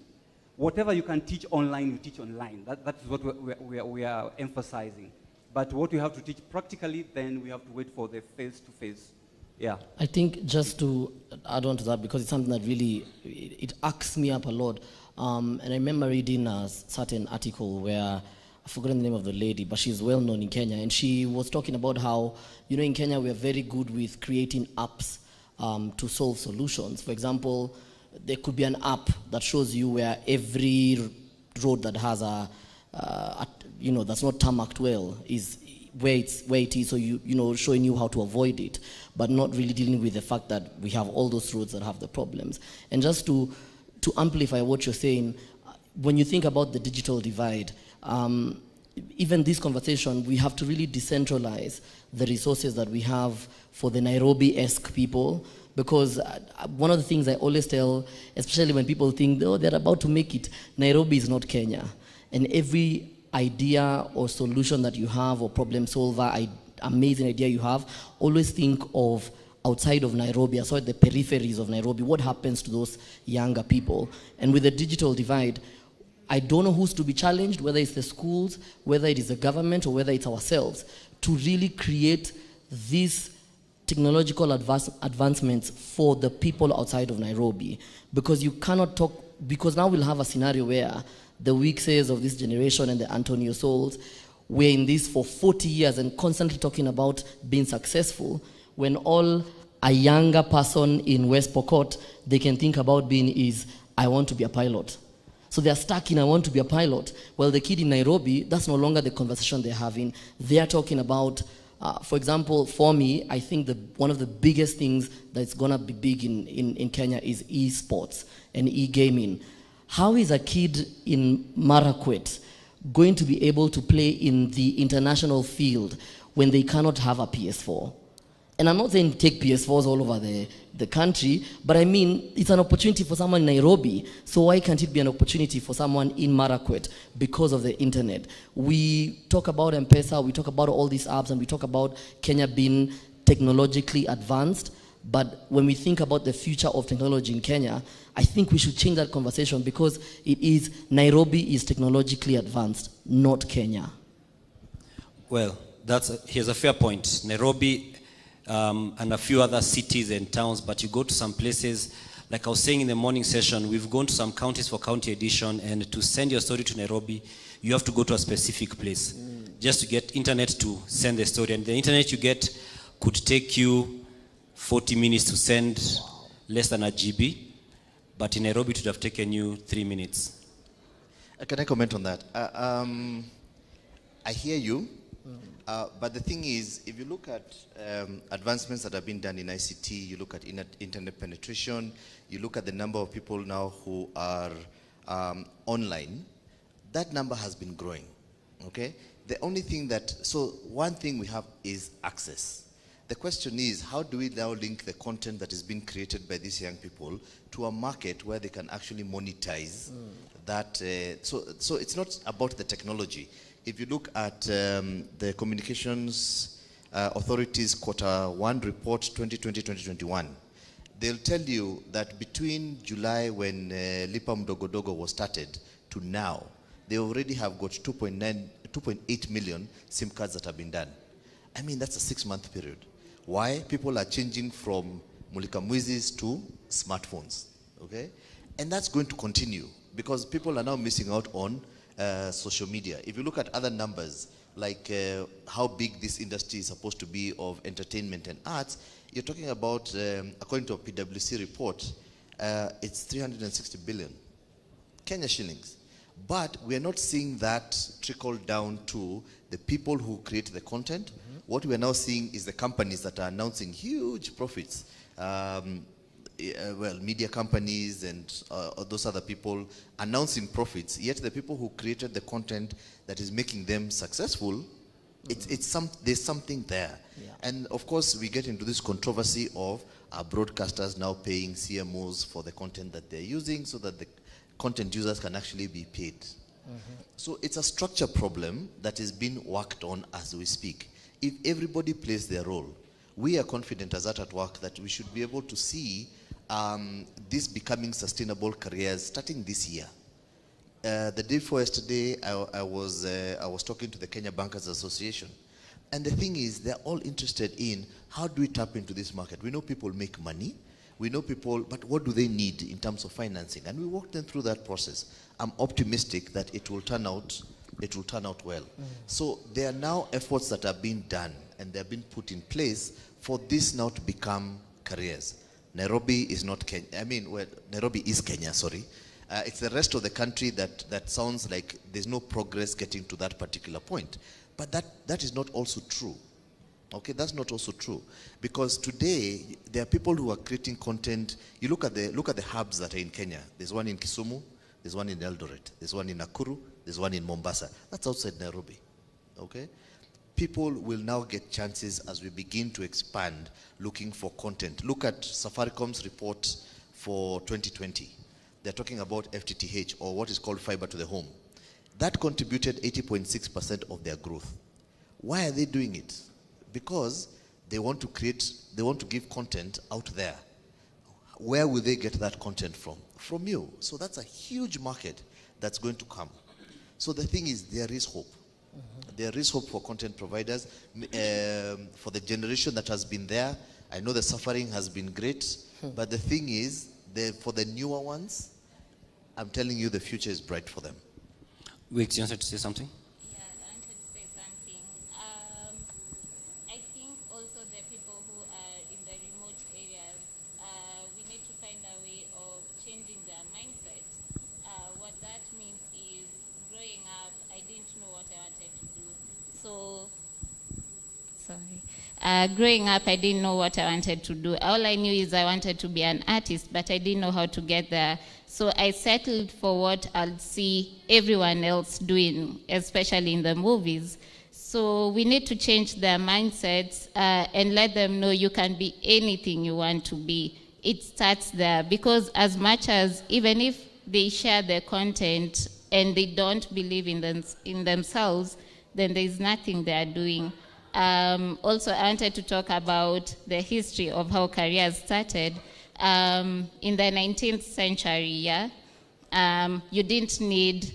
whatever you can teach online, you teach online. That is what we are emphasizing. But what we have to teach practically, then we have to wait for the face-to-face. Yeah. I think just to add on to that, because it's something that really, it acts me up a lot. And I remember reading a certain article where, I've forgotten the name of the lady, but she's well known in Kenya, and she was talking about how, in Kenya we are very good with creating apps to solve solutions. For example, there could be an app that shows you where every road that has that's not tarmacked well is where it is, so showing you how to avoid it, but not really dealing with the fact that we have all those roads that have the problems. And just to amplify what you're saying, when you think about the digital divide, even this conversation, we have to really decentralize the resources that we have for the Nairobi-esque people, because one of the things I always tell, especially when people think, oh, they're about to make it, Nairobi is not Kenya. And every idea or solution that you have, or problem solver, amazing idea you have, always think of outside of Nairobi, outside the peripheries of Nairobi. What happens to those younger people? And with the digital divide, I don't know who's to be challenged, whether it's the schools, whether it is the government, or whether it's ourselves, to really create these technological advancements for the people outside of Nairobi. Because you cannot talk, because now we'll have a scenario where the Wixes of this generation and the Antonio Souls we're in this for 40 years and constantly talking about being successful, when all a younger person in West Pokot, they can think about being is, I want to be a pilot. So they're stuck in, I want to be a pilot. Well, the kid in Nairobi, that's no longer the conversation they're having. They're talking about, for example, for me, I think one of the biggest things that's going to be big in Kenya is esports and e-gaming. How is a kid in Marakwet going to be able to play in the international field when they cannot have a PS4? And I'm not saying take PS4s all over the country, but I mean, it's an opportunity for someone in Nairobi, so why can't it be an opportunity for someone in Marakwet because of the internet? We talk about M-Pesa, we talk about all these apps, and we talk about Kenya being technologically advanced, but when we think about the future of technology in Kenya, I think we should change that conversation, because it is, Nairobi is technologically advanced, not Kenya. Well, here's a fair point. Nairobi and a few other cities and towns, but you go to some places, like I was saying in the morning session, we've gone to some counties for county edition, and to send your story to Nairobi, you have to go to a specific place just to get internet to send the story. And the internet you get could take you 40 minutes to send less than a GB, but in Nairobi it would have taken you 3 minutes. Can I comment on that? I hear you. But the thing is, if you look at advancements that have been done in ICT, you look at internet penetration, you look at the number of people now who are online, that number has been growing, okay? The only thing so one thing we have is access. The question is, how do we now link the content that is being created by these young people to a market where they can actually monetize that? So it's not about the technology. If you look at the Communications Authority's Q1 report 2020-2021, they'll tell you that between July when Lipa Mdogodogo was started to now, they already have got 2.8 million SIM cards that have been done. I mean, that's a 6-month period. Why? People are changing from Mulika Mwizis to smartphones, okay? And that's going to continue because people are now missing out on social media. If you look at other numbers, like how big this industry is supposed to be of entertainment and arts, you're talking about, according to a PwC report, it's 360 billion Kenya shillings. But we are not seeing that trickle down to the people who create the content. What we are now seeing is the companies that are announcing huge profits. Well, media companies and those other people announcing profits, yet the people who created the content that is making them successful, there's something there. Yeah. And of course, we get into this controversy of our broadcasters now paying CMOs for the content that they're using so that the content users can actually be paid. So it's a structure problem that is being worked on as we speak. If everybody plays their role, we are confident as at work that we should be able to see this becoming sustainable careers starting this year. The day before yesterday, I was talking to the Kenya Bankers Association. And the thing is, they're all interested in how do we tap into this market? We know people make money. We know people, but what do they need in terms of financing? And we walked them through that process. I'm optimistic that it will turn out well. So there are now efforts that are being done and they're being put in place for this now to become careers. Nairobi is not Kenya. I mean, well, Nairobi is Kenya, sorry. It's the rest of the country that sounds like there's no progress getting to that particular point. But that is not also true. Okay, that's not also true. Because today, there are people who are creating content. You look at the hubs that are in Kenya. There's one in Kisumu, there's one in Eldoret, there's one in Nakuru, there's one in Mombasa. That's outside Nairobi. Okay? People will now get chances as we begin to expand looking for content. Look at Safaricom's report for 2020. They're talking about FTTH, or what is called fiber to the home. That contributed 80.6% of their growth. Why are they doing it? Because they want to give content out there. Where will they get that content from? From you. So that's a huge market that's going to come. So the thing is, there is hope. There is hope for content providers. For the generation that has been there, I know the suffering has been great, but the thing is, for the newer ones, I'm telling you the future is bright for them. Wait, you wanted to say something? Yeah, I wanted to say Growing up, I didn't know what I wanted to do. All I knew is I wanted to be an artist, but I didn't know how to get there. So I settled for what I'll see everyone else doing, especially in the movies. So we need to change their mindsets and let them know you can be anything you want to be. It starts there, because as much as, even if they share their content and they don't believe in themselves, then there's nothing they are doing. Also, I wanted to talk about the history of how careers started. In the 19th century, you didn't need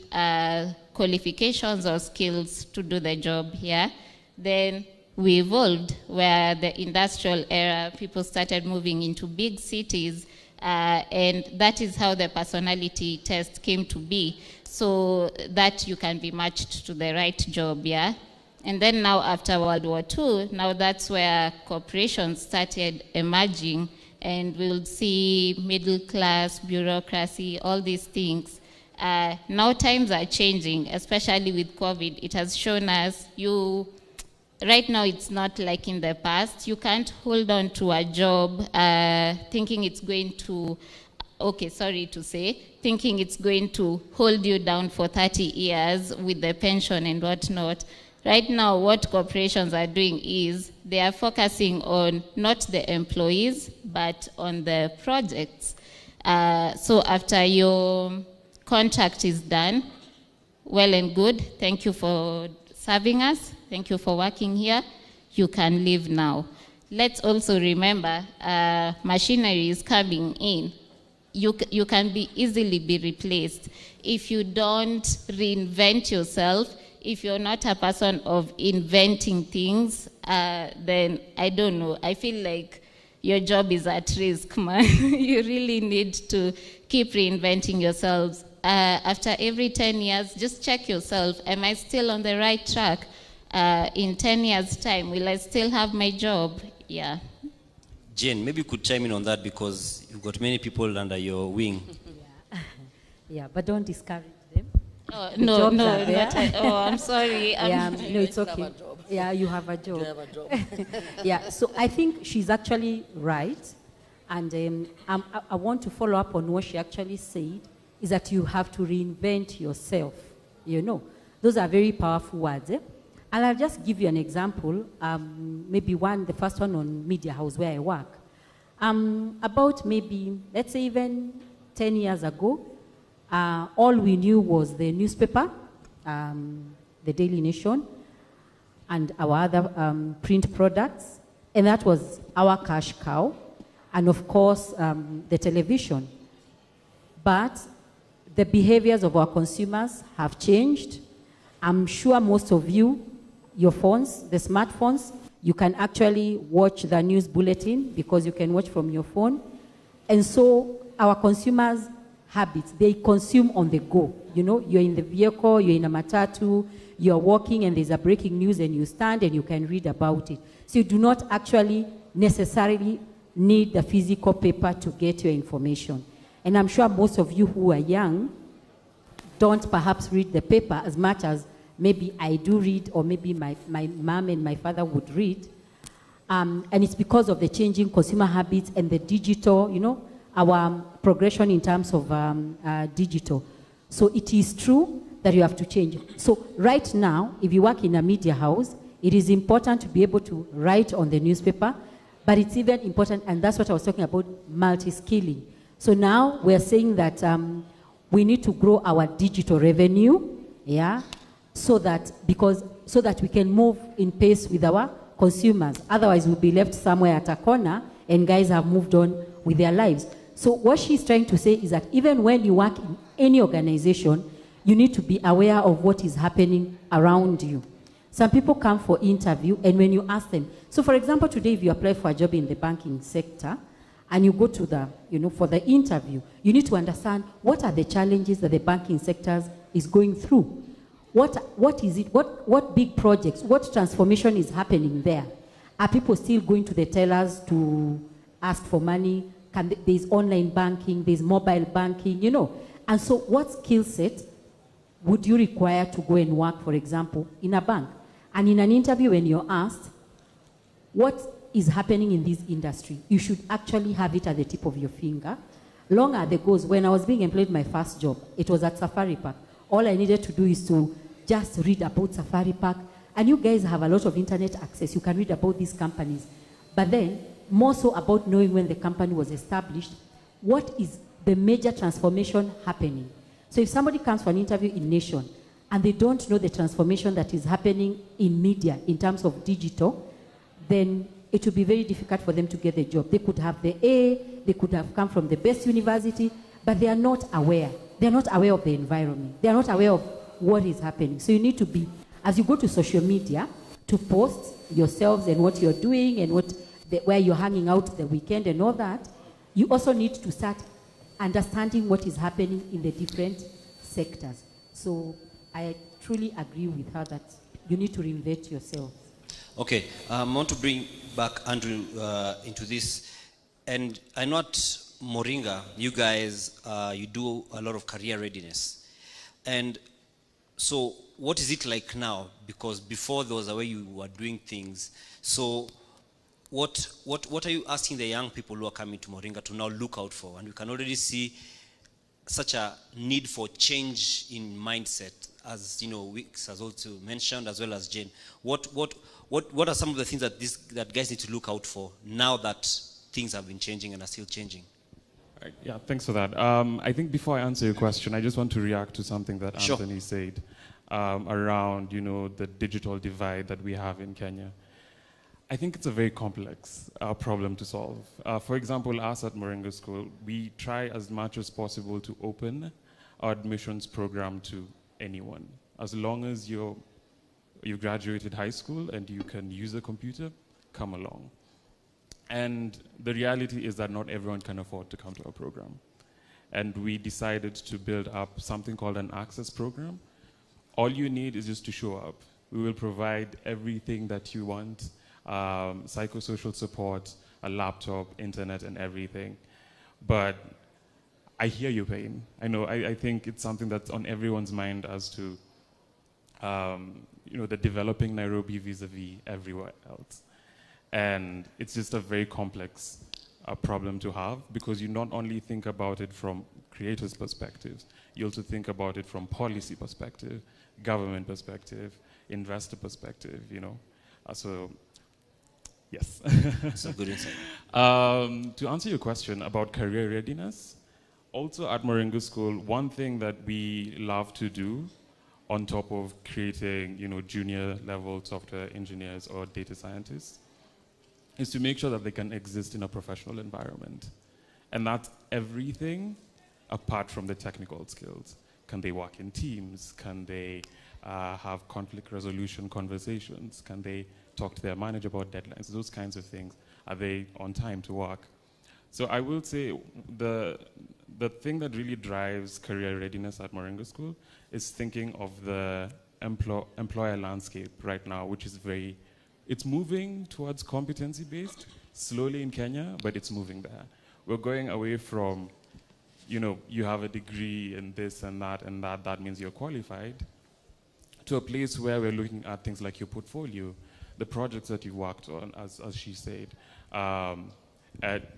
qualifications or skills to do the job here. Then we evolved, where the industrial era, people started moving into big cities, and that is how the personality test came to be, so that you can be matched to the right job, And then now, after World War II, now that's where corporations started emerging, and we'll see middle class, bureaucracy, all these things. Now times are changing, especially with COVID. It has shown us right now it's not like in the past. You can't hold on to a job thinking it's going to, thinking it's going to hold you down for 30 years with the pension and whatnot. Right now, what corporations are doing is they are focusing on not the employees, but on the projects. So after your contract is done, well and good, thank you for serving us, thank you for working here, you can leave now. Let's also remember, machinery is coming in. You can easily be replaced. If you don't reinvent yourself, if you're not a person of inventing things, then I don't know. I feel like your job is at risk, man. You really need to keep reinventing yourselves. After every 10 years, just check yourself. Am I still on the right track? In 10 years' time, will I still have my job? Yeah. Jane, maybe you could chime in on that, because you've got many people under your wing. Yeah, but don't discourage them. Oh, no, I'm sorry. No, it's okay. Yeah, you have a job. You have a job. Yeah, so I think she's actually right. And I want to follow up on what she actually said, is that you have to reinvent yourself. You know, those are very powerful words. And I'll just give you an example. Maybe the first one on Media House where I work. About maybe, let's say even 10 years ago, all we knew was the newspaper, the Daily Nation, and our other print products, and that was our cash cow, and of course the television. But the behaviors of our consumers have changed. I'm sure most of you, your phones, the smartphones, you can actually watch the news bulletin because you can watch from your phone. And so our consumers' habits, they consume on the go. You know, you're in the vehicle, you're in a matatu, you're walking and there's a breaking news and you stand and you can read about it. So you do not actually necessarily need the physical paper to get your information. And I'm sure most of you who are young don't perhaps read the paper as much as maybe I do read, or maybe my mom and my father would read. And it's because of the changing consumer habits and the digital, you know, our progression in terms of digital. So it is true that you have to change. So right now, if you work in a media house, it is important to be able to write on the newspaper, but it's even important, and that's what I was talking about, multi-skilling. So now we're saying that we need to grow our digital revenue, yeah, so that we can move in pace with our consumers. Otherwise, we'll be left somewhere at a corner, and guys have moved on with their lives. So what she's trying to say is that even when you work in any organization, you need to be aware of what is happening around you. Some people come for interview, and when you ask them, so for example, today if you apply for a job in the banking sector, and you go to the, you know, for the interview, you need to understand what are the challenges that the banking sector is going through. What is it? What big projects? What transformation is happening there? Are people still going to the tellers to ask for money? There's online banking, there's mobile banking, you know. And so what skill set would you require to go and work, for example, in a bank? And in an interview when you're asked, what is happening in this industry, you should actually have it at the tip of your finger. Long are the goals. When I was being employed my first job, it was at Safari Park. All I needed to do is to just read about Safari Park. And you guys have a lot of internet access. You can read about these companies. But then, more so about knowing when the company was established, what is the major transformation happening. So if somebody comes for an interview in Nation, and they don't know the transformation that is happening in media in terms of digital, then it will be very difficult for them to get the job. They could have the A, they could have come from the best university, but they are not aware. They are not aware of the environment. They are not aware of what is happening. So you need to be, as you go to social media, to post yourselves and what you're doing and where you're hanging out the weekend and all that, you also need to start understanding what is happening in the different sectors. So I truly agree with her that you need to reinvent yourself. Okay, I want to bring back Andrew into this. And I know at Moringa, you guys, you do a lot of career readiness. And so what is it like now? Because before there was a way you were doing things. So what are you asking the young people who are coming to Moringa to now look out for? And we can already see such a need for change in mindset, as you know, Wicks has also mentioned, as well as Jane. What are some of the things that guys need to look out for now that things have been changing and are still changing? Yeah, thanks for that. I think before I answer your question, I just want to react to something that Sure. Anthony said around, you know, the digital divide that we have in Kenya. I think it's a very complex problem to solve. For example, us at Moringa School, we try as much as possible to open our admissions program to anyone. As long as you graduated high school and you can use a computer, come along. And the reality is that not everyone can afford to come to our program. And we decided to build up something called an access program. All you need is just to show up. We will provide everything that you want, psychosocial support, a laptop, internet, and everything. But I hear your pain. I know, I think it's something that's on everyone's mind as to, you know, the developing Nairobi vis-a-vis everywhere else. And it's just a very complex problem to have, because you not only think about it from creators' perspectives, you also think about it from policy perspective, government perspective, investor perspective, you know. So, yes. Some good insight. To answer your question about career readiness, also at Moringa School, one thing that we love to do on top of creating, you know, junior level software engineers or data scientists is to make sure that they can exist in a professional environment. And that's everything apart from the technical skills. Can they work in teams? Can they have conflict resolution conversations? Can they talk to their manager about deadlines? Those kinds of things. Are they on time to work? So I will say the thing that really drives career readiness at Moringa School is thinking of the employer landscape right now, which is it's moving towards competency-based, slowly in Kenya, but it's moving there. We're going away from, you know, you have a degree in this and that means you're qualified, to a place where we're looking at things like your portfolio, the projects that you worked on, as she said,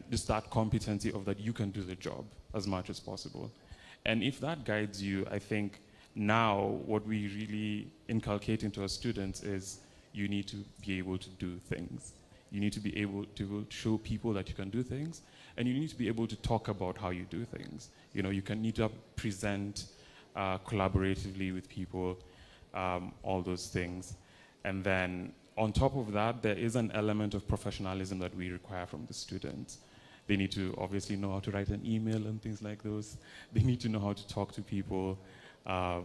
just that competency of that you can do the job as much as possible. And if that guides you, I think now what we really inculcate into our students is you need to be able to do things. You need to be able to show people that you can do things, and you need to be able to talk about how you do things. You know, you need to present collaboratively with people, all those things. And then on top of that, there is an element of professionalism that we require from the students. They need to obviously know how to write an email and things like those. They need to know how to talk to people. Yeah.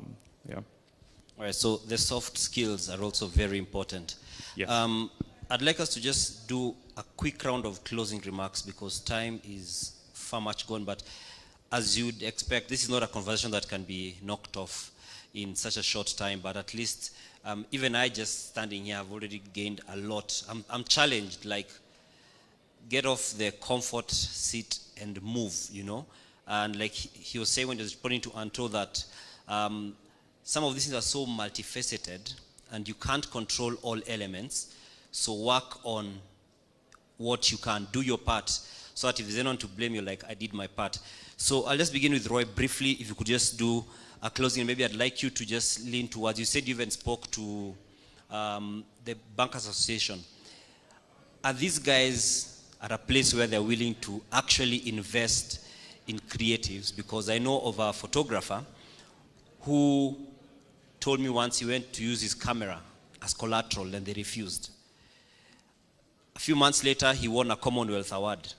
All right, so the soft skills are also very important. Yes. I'd like us to just do a quick round of closing remarks because time is far much gone, but as you'd expect, this is not a conversation that can be knocked off in such a short time, but at least even I just standing here, I've already gained a lot. I'm challenged, like get off the comfort seat and move, you know? And like he was saying when he was responding to Anto that some of these things are so multifaceted and you can't control all elements. So work on what you can, do your part, so that if there's anyone to blame, you're like, I did my part. So I'll just begin with Roy briefly. If you could just do a closing, maybe I'd like you to just lean towards, you said you even spoke to the Bankers Association. Are these guys at a place where they're willing to actually invest in creatives? Because I know of a photographer who told me once he went to use his camera as collateral and they refused. A few months later, he won a Commonwealth Award.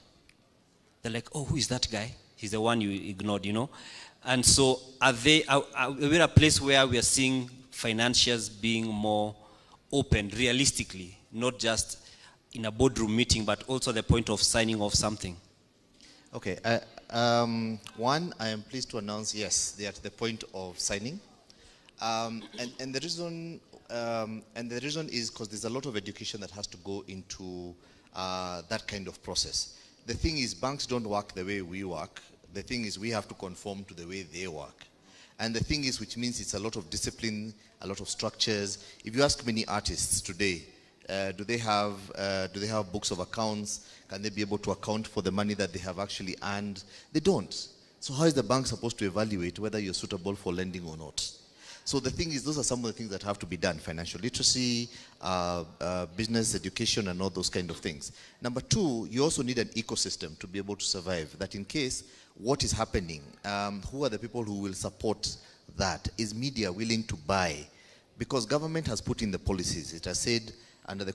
They're like, oh, who is that guy? He's the one you ignored, you know? And so are we at a place where we are seeing financiers being more open realistically, not just in a boardroom meeting, but also the point of signing off something? Okay. One, I am pleased to announce, yes, they are at the point of signing. And the reason is because there's a lot of education that has to go into that kind of process. The thing is, banks don't work the way we work. The thing is, we have to conform to the way they work. And the thing is, which means it's a lot of discipline, a lot of structures. If you ask many artists today, do they have books of accounts? Can they be able to account for the money that they have actually earned? They don't. So how is the bank supposed to evaluate whether you're suitable for lending or not? So the thing is, those are some of the things that have to be done: financial literacy, business education, and all those kind of things. Number two, you also need an ecosystem to be able to survive. That in case what is happening, who are the people who will support that? Is media willing to buy? Because government has put in the policies. It has said, under the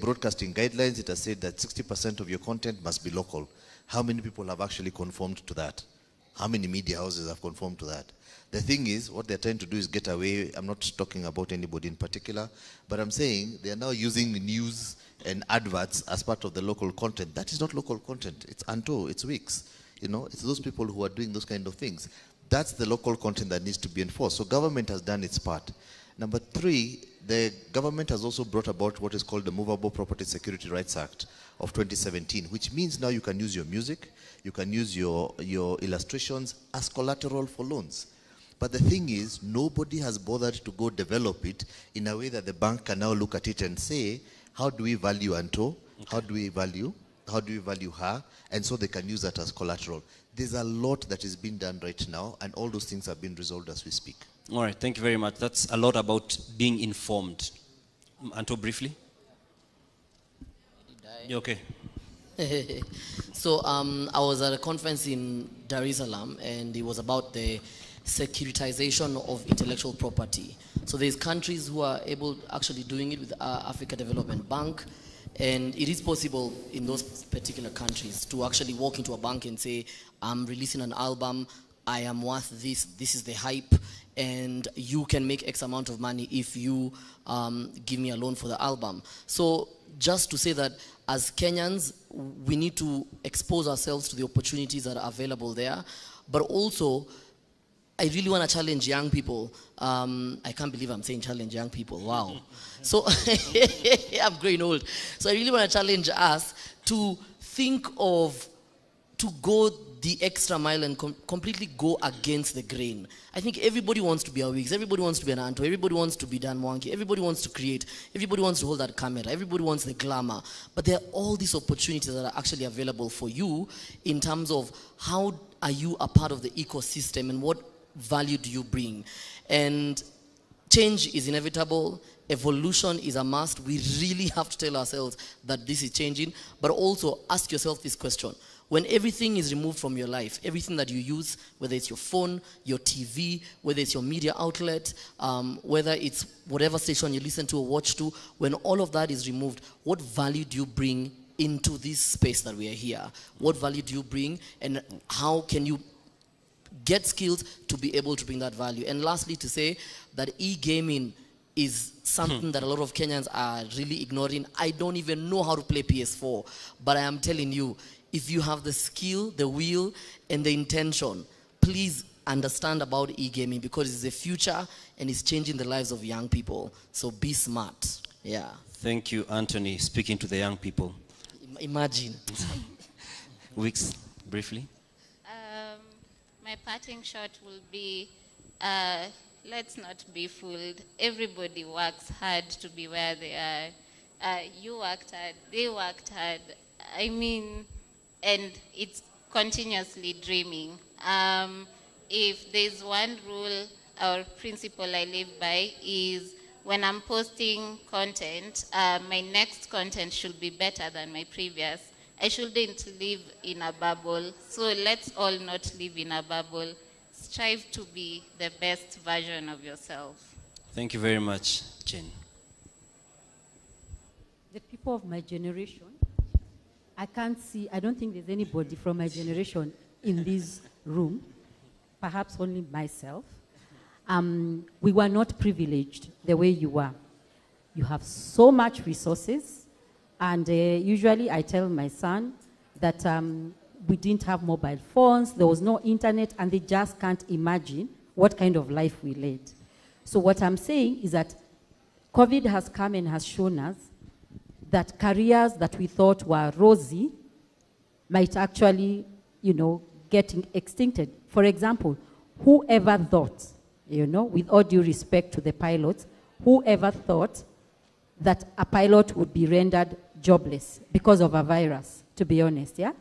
broadcasting guidelines, it has said that 60% of your content must be local. How many people have actually conformed to that? How many media houses have conformed to that? The thing is, what they're trying to do is get away. I'm not talking about anybody in particular, but I'm saying they are now using news and adverts as part of the local content. That is not local content. It's Anto, it's Wix. You know, it's those people who are doing those kind of things. That's the local content that needs to be enforced. So government has done its part. Number three, the government has also brought about what is called the Movable Property Security Rights Act of 2017, which means now you can use your music, you can use your illustrations as collateral for loans. But the thing is, nobody has bothered to go develop it in a way that the bank can now look at it and say, how do we value Anto? Okay. How do we value her? And so they can use that as collateral. There's a lot that is being done right now, and all those things are being resolved as we speak. All right, thank you very much. That's a lot about being informed. Anto, briefly? You okay? So I was at a conference in Dar es Salaam, and it was about the securitization of intellectual property. So there's countries who are actually doing it with Africa Development Bank, and it is possible in those particular countries to actually walk into a bank and say, I'm releasing an album, I am worth this, this is the hype, and you can make X amount of money if you give me a loan for the album. So just to say that as Kenyans, we need to expose ourselves to the opportunities that are available there, but also I really want to challenge young people. I can't believe I'm saying challenge young people. Wow. So I'm growing old. So I really want to challenge us to think of, to go the extra mile and completely go against the grain. I think everybody wants to be a Wix, everybody wants to be an Anto, everybody wants to be Dan Mwangi, everybody wants to create, everybody wants to hold that camera, everybody wants the glamour. But there are all these opportunities that are actually available for you in terms of how are you a part of the ecosystem and what value do you bring. And change is inevitable. Evolution is a must. We really have to tell ourselves that this is changing, but also ask yourself this question. When everything is removed from your life, everything that you use, whether it's your phone, your TV, whether it's your media outlet, whether it's whatever station you listen to or watch to, when all of that is removed, what value do you bring into this space that we are here? What value do you bring, and how can you get skills to be able to bring that value? And lastly, to say that e-gaming is something that a lot of Kenyans are really ignoring. I don't even know how to play PS4, but I am telling you, if you have the skill, the will, and the intention, please understand about e-gaming, because it's the future and it's changing the lives of young people. So be smart. Yeah. Thank you, Anthony, speaking to the young people. Imagine. Wix, briefly. My parting shot will be, let's not be fooled. Everybody works hard to be where they are. You worked hard, they worked hard. I mean, and it's continuously dreaming. If there's one rule or principle I live by is when I'm posting content, my next content should be better than my previous. I shouldn't live in a bubble. So let's all not live in a bubble. Strive to be the best version of yourself. Thank you very much, Jane. The people of my generation, I don't think there's anybody from my generation in this room, perhaps only myself. We were not privileged the way you are. You have so much resources, and usually I tell my son that we didn't have mobile phones, there was no internet, and they just can't imagine what kind of life we led. So what I'm saying is that COVID has come and has shown us that careers that we thought were rosy might actually, get extincted. For example, whoever thought, with all due respect to the pilots, whoever thought that a pilot would be rendered jobless because of a virus, to be honest, yeah?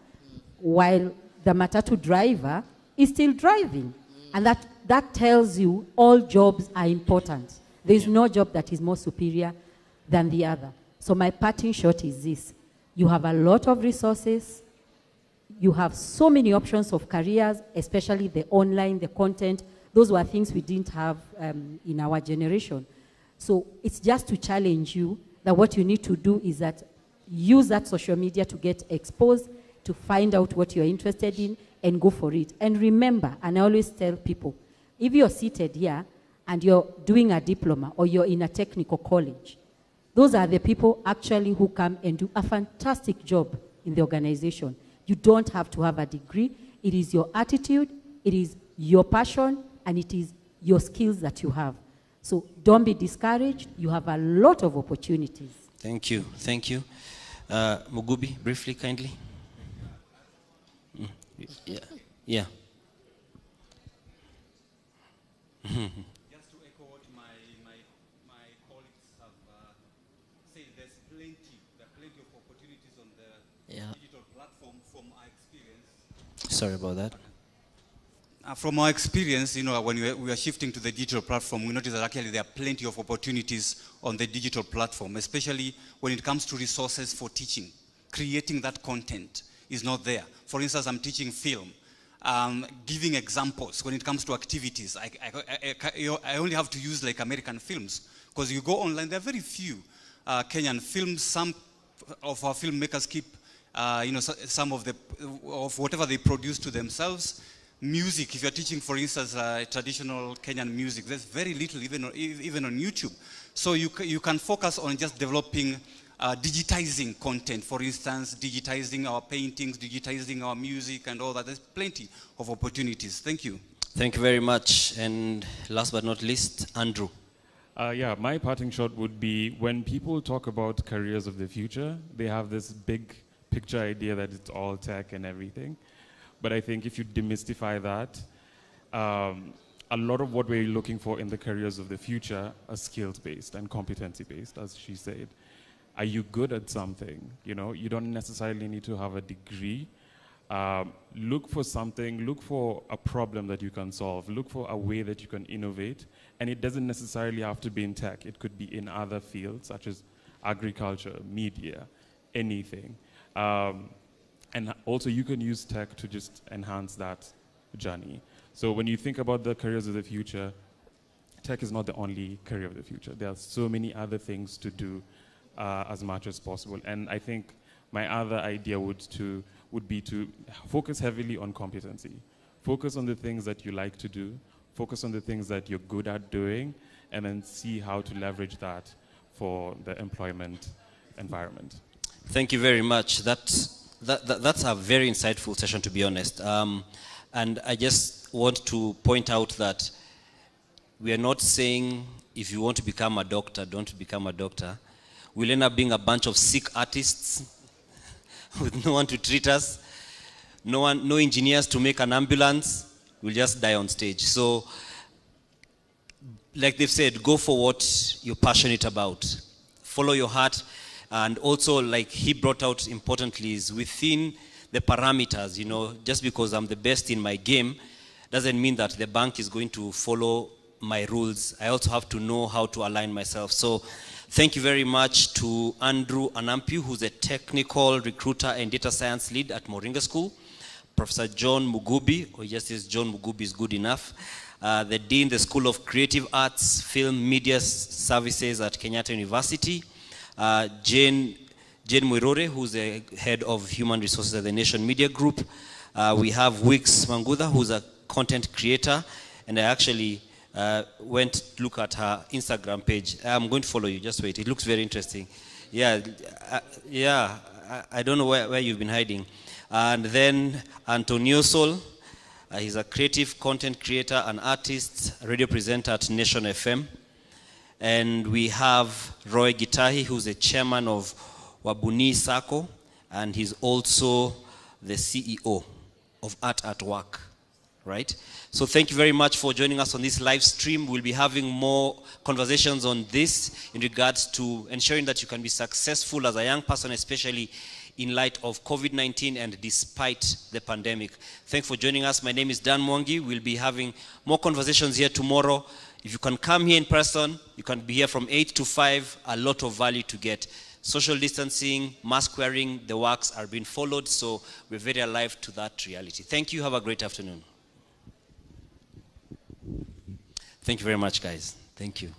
While the matatu driver is still driving. And that tells you all jobs are important. There's no job that is more superior than the other. So my parting shot is this. You have a lot of resources. You have so many options of careers, especially the online, the content. Those were things we didn't have in our generation. So it's just to challenge you that what you need to do is that use that social media to get exposed, to find out what you're interested in, and go for it. And remember, and I always tell people, if you're seated here and you're doing a diploma or you're in a technical college, those are the people actually who come and do a fantastic job in the organization. You don't have to have a degree. It is your attitude, it is your passion, and it is your skills that you have. So don't be discouraged. You have a lot of opportunities. Thank you. Thank you. Mugubi, briefly, kindly. Yeah. Yeah. Just to echo what my colleagues have said, there are plenty of opportunities on the digital platform from our experience. Sorry about that. From our experience, when we are shifting to the digital platform, we notice that actually there are plenty of opportunities on the digital platform, especially when it comes to resources for teaching. Creating that content is not there. For instance, I'm teaching film. Giving examples when it comes to activities. I only have to use like American films, because you go online, there are very few Kenyan films. Some of our filmmakers keep, some of whatever they produce to themselves. Music, if you're teaching, for instance, traditional Kenyan music, there's very little even on YouTube. So you can focus on just developing digitizing content, for instance, digitizing our paintings, digitizing our music and all that. There's plenty of opportunities. Thank you. Thank you very much. And last but not least, Andrew. Yeah, my parting shot would be when people talk about careers of the future, they have this big picture idea that it's all tech and everything. But I think if you demystify that, a lot of what we're looking for in the careers of the future are skills-based and competency-based, as she said. Are you good at something? You don't necessarily need to have a degree. Look for something, look for a problem that you can solve, look for a way that you can innovate, and it doesn't necessarily have to be in tech. It could be in other fields, such as agriculture, media, anything. And also you can use tech to just enhance that journey. So when you think about the careers of the future, tech is not the only career of the future. There are so many other things to do as much as possible. And I think my other idea would be to focus heavily on competency. Focus on the things that you like to do, focus on the things that you're good at doing, and then see how to leverage that for the employment environment. Thank you very much. That's a very insightful session, to be honest. And I just want to point out that we are not saying if you want to become a doctor, don't become a doctor. We'll end up being a bunch of sick artists with no one to treat us, no engineers to make an ambulance. We'll just die on stage. So, like they've said, go for what you're passionate about. Follow your heart. And also, like he brought out importantly, is within the parameters, you know, just because I'm the best in my game doesn't mean that the bank is going to follow my rules. I also have to know how to align myself. So thank you very much to Andrew Anampiu, who's a technical recruiter and data science lead at Moringa School. Professor John Mugubi, or just as John Mugubi is good enough, the Dean, the School of Creative Arts, Film, Media Services at Kenyatta University. Jane Muirore, who's the head of Human Resources at the Nation Media Group. We have Wix Mangudha, who's a content creator, and I actually went to look at her Instagram page. I'm going to follow you, just wait. It looks very interesting. Yeah, I don't know where you've been hiding. And then Antonio Sol, he's a creative content creator and artist, radio presenter at Nation FM. And we have Roy Gitahi, who's the chairman of Wabuni Sacco, and he's also the CEO of Art at Work, right? So thank you very much for joining us on this live stream. We'll be having more conversations on this in regards to ensuring that you can be successful as a young person, especially in light of COVID-19 and despite the pandemic. Thanks for joining us. My name is Dan Mwangi. We'll be having more conversations here tomorrow. If you can come here in person, you can be here from 8 to 5, a lot of value to get. Social distancing, mask wearing, the works are being followed, so we're very alive to that reality. Thank you. Have a great afternoon. Thank you very much, guys. Thank you.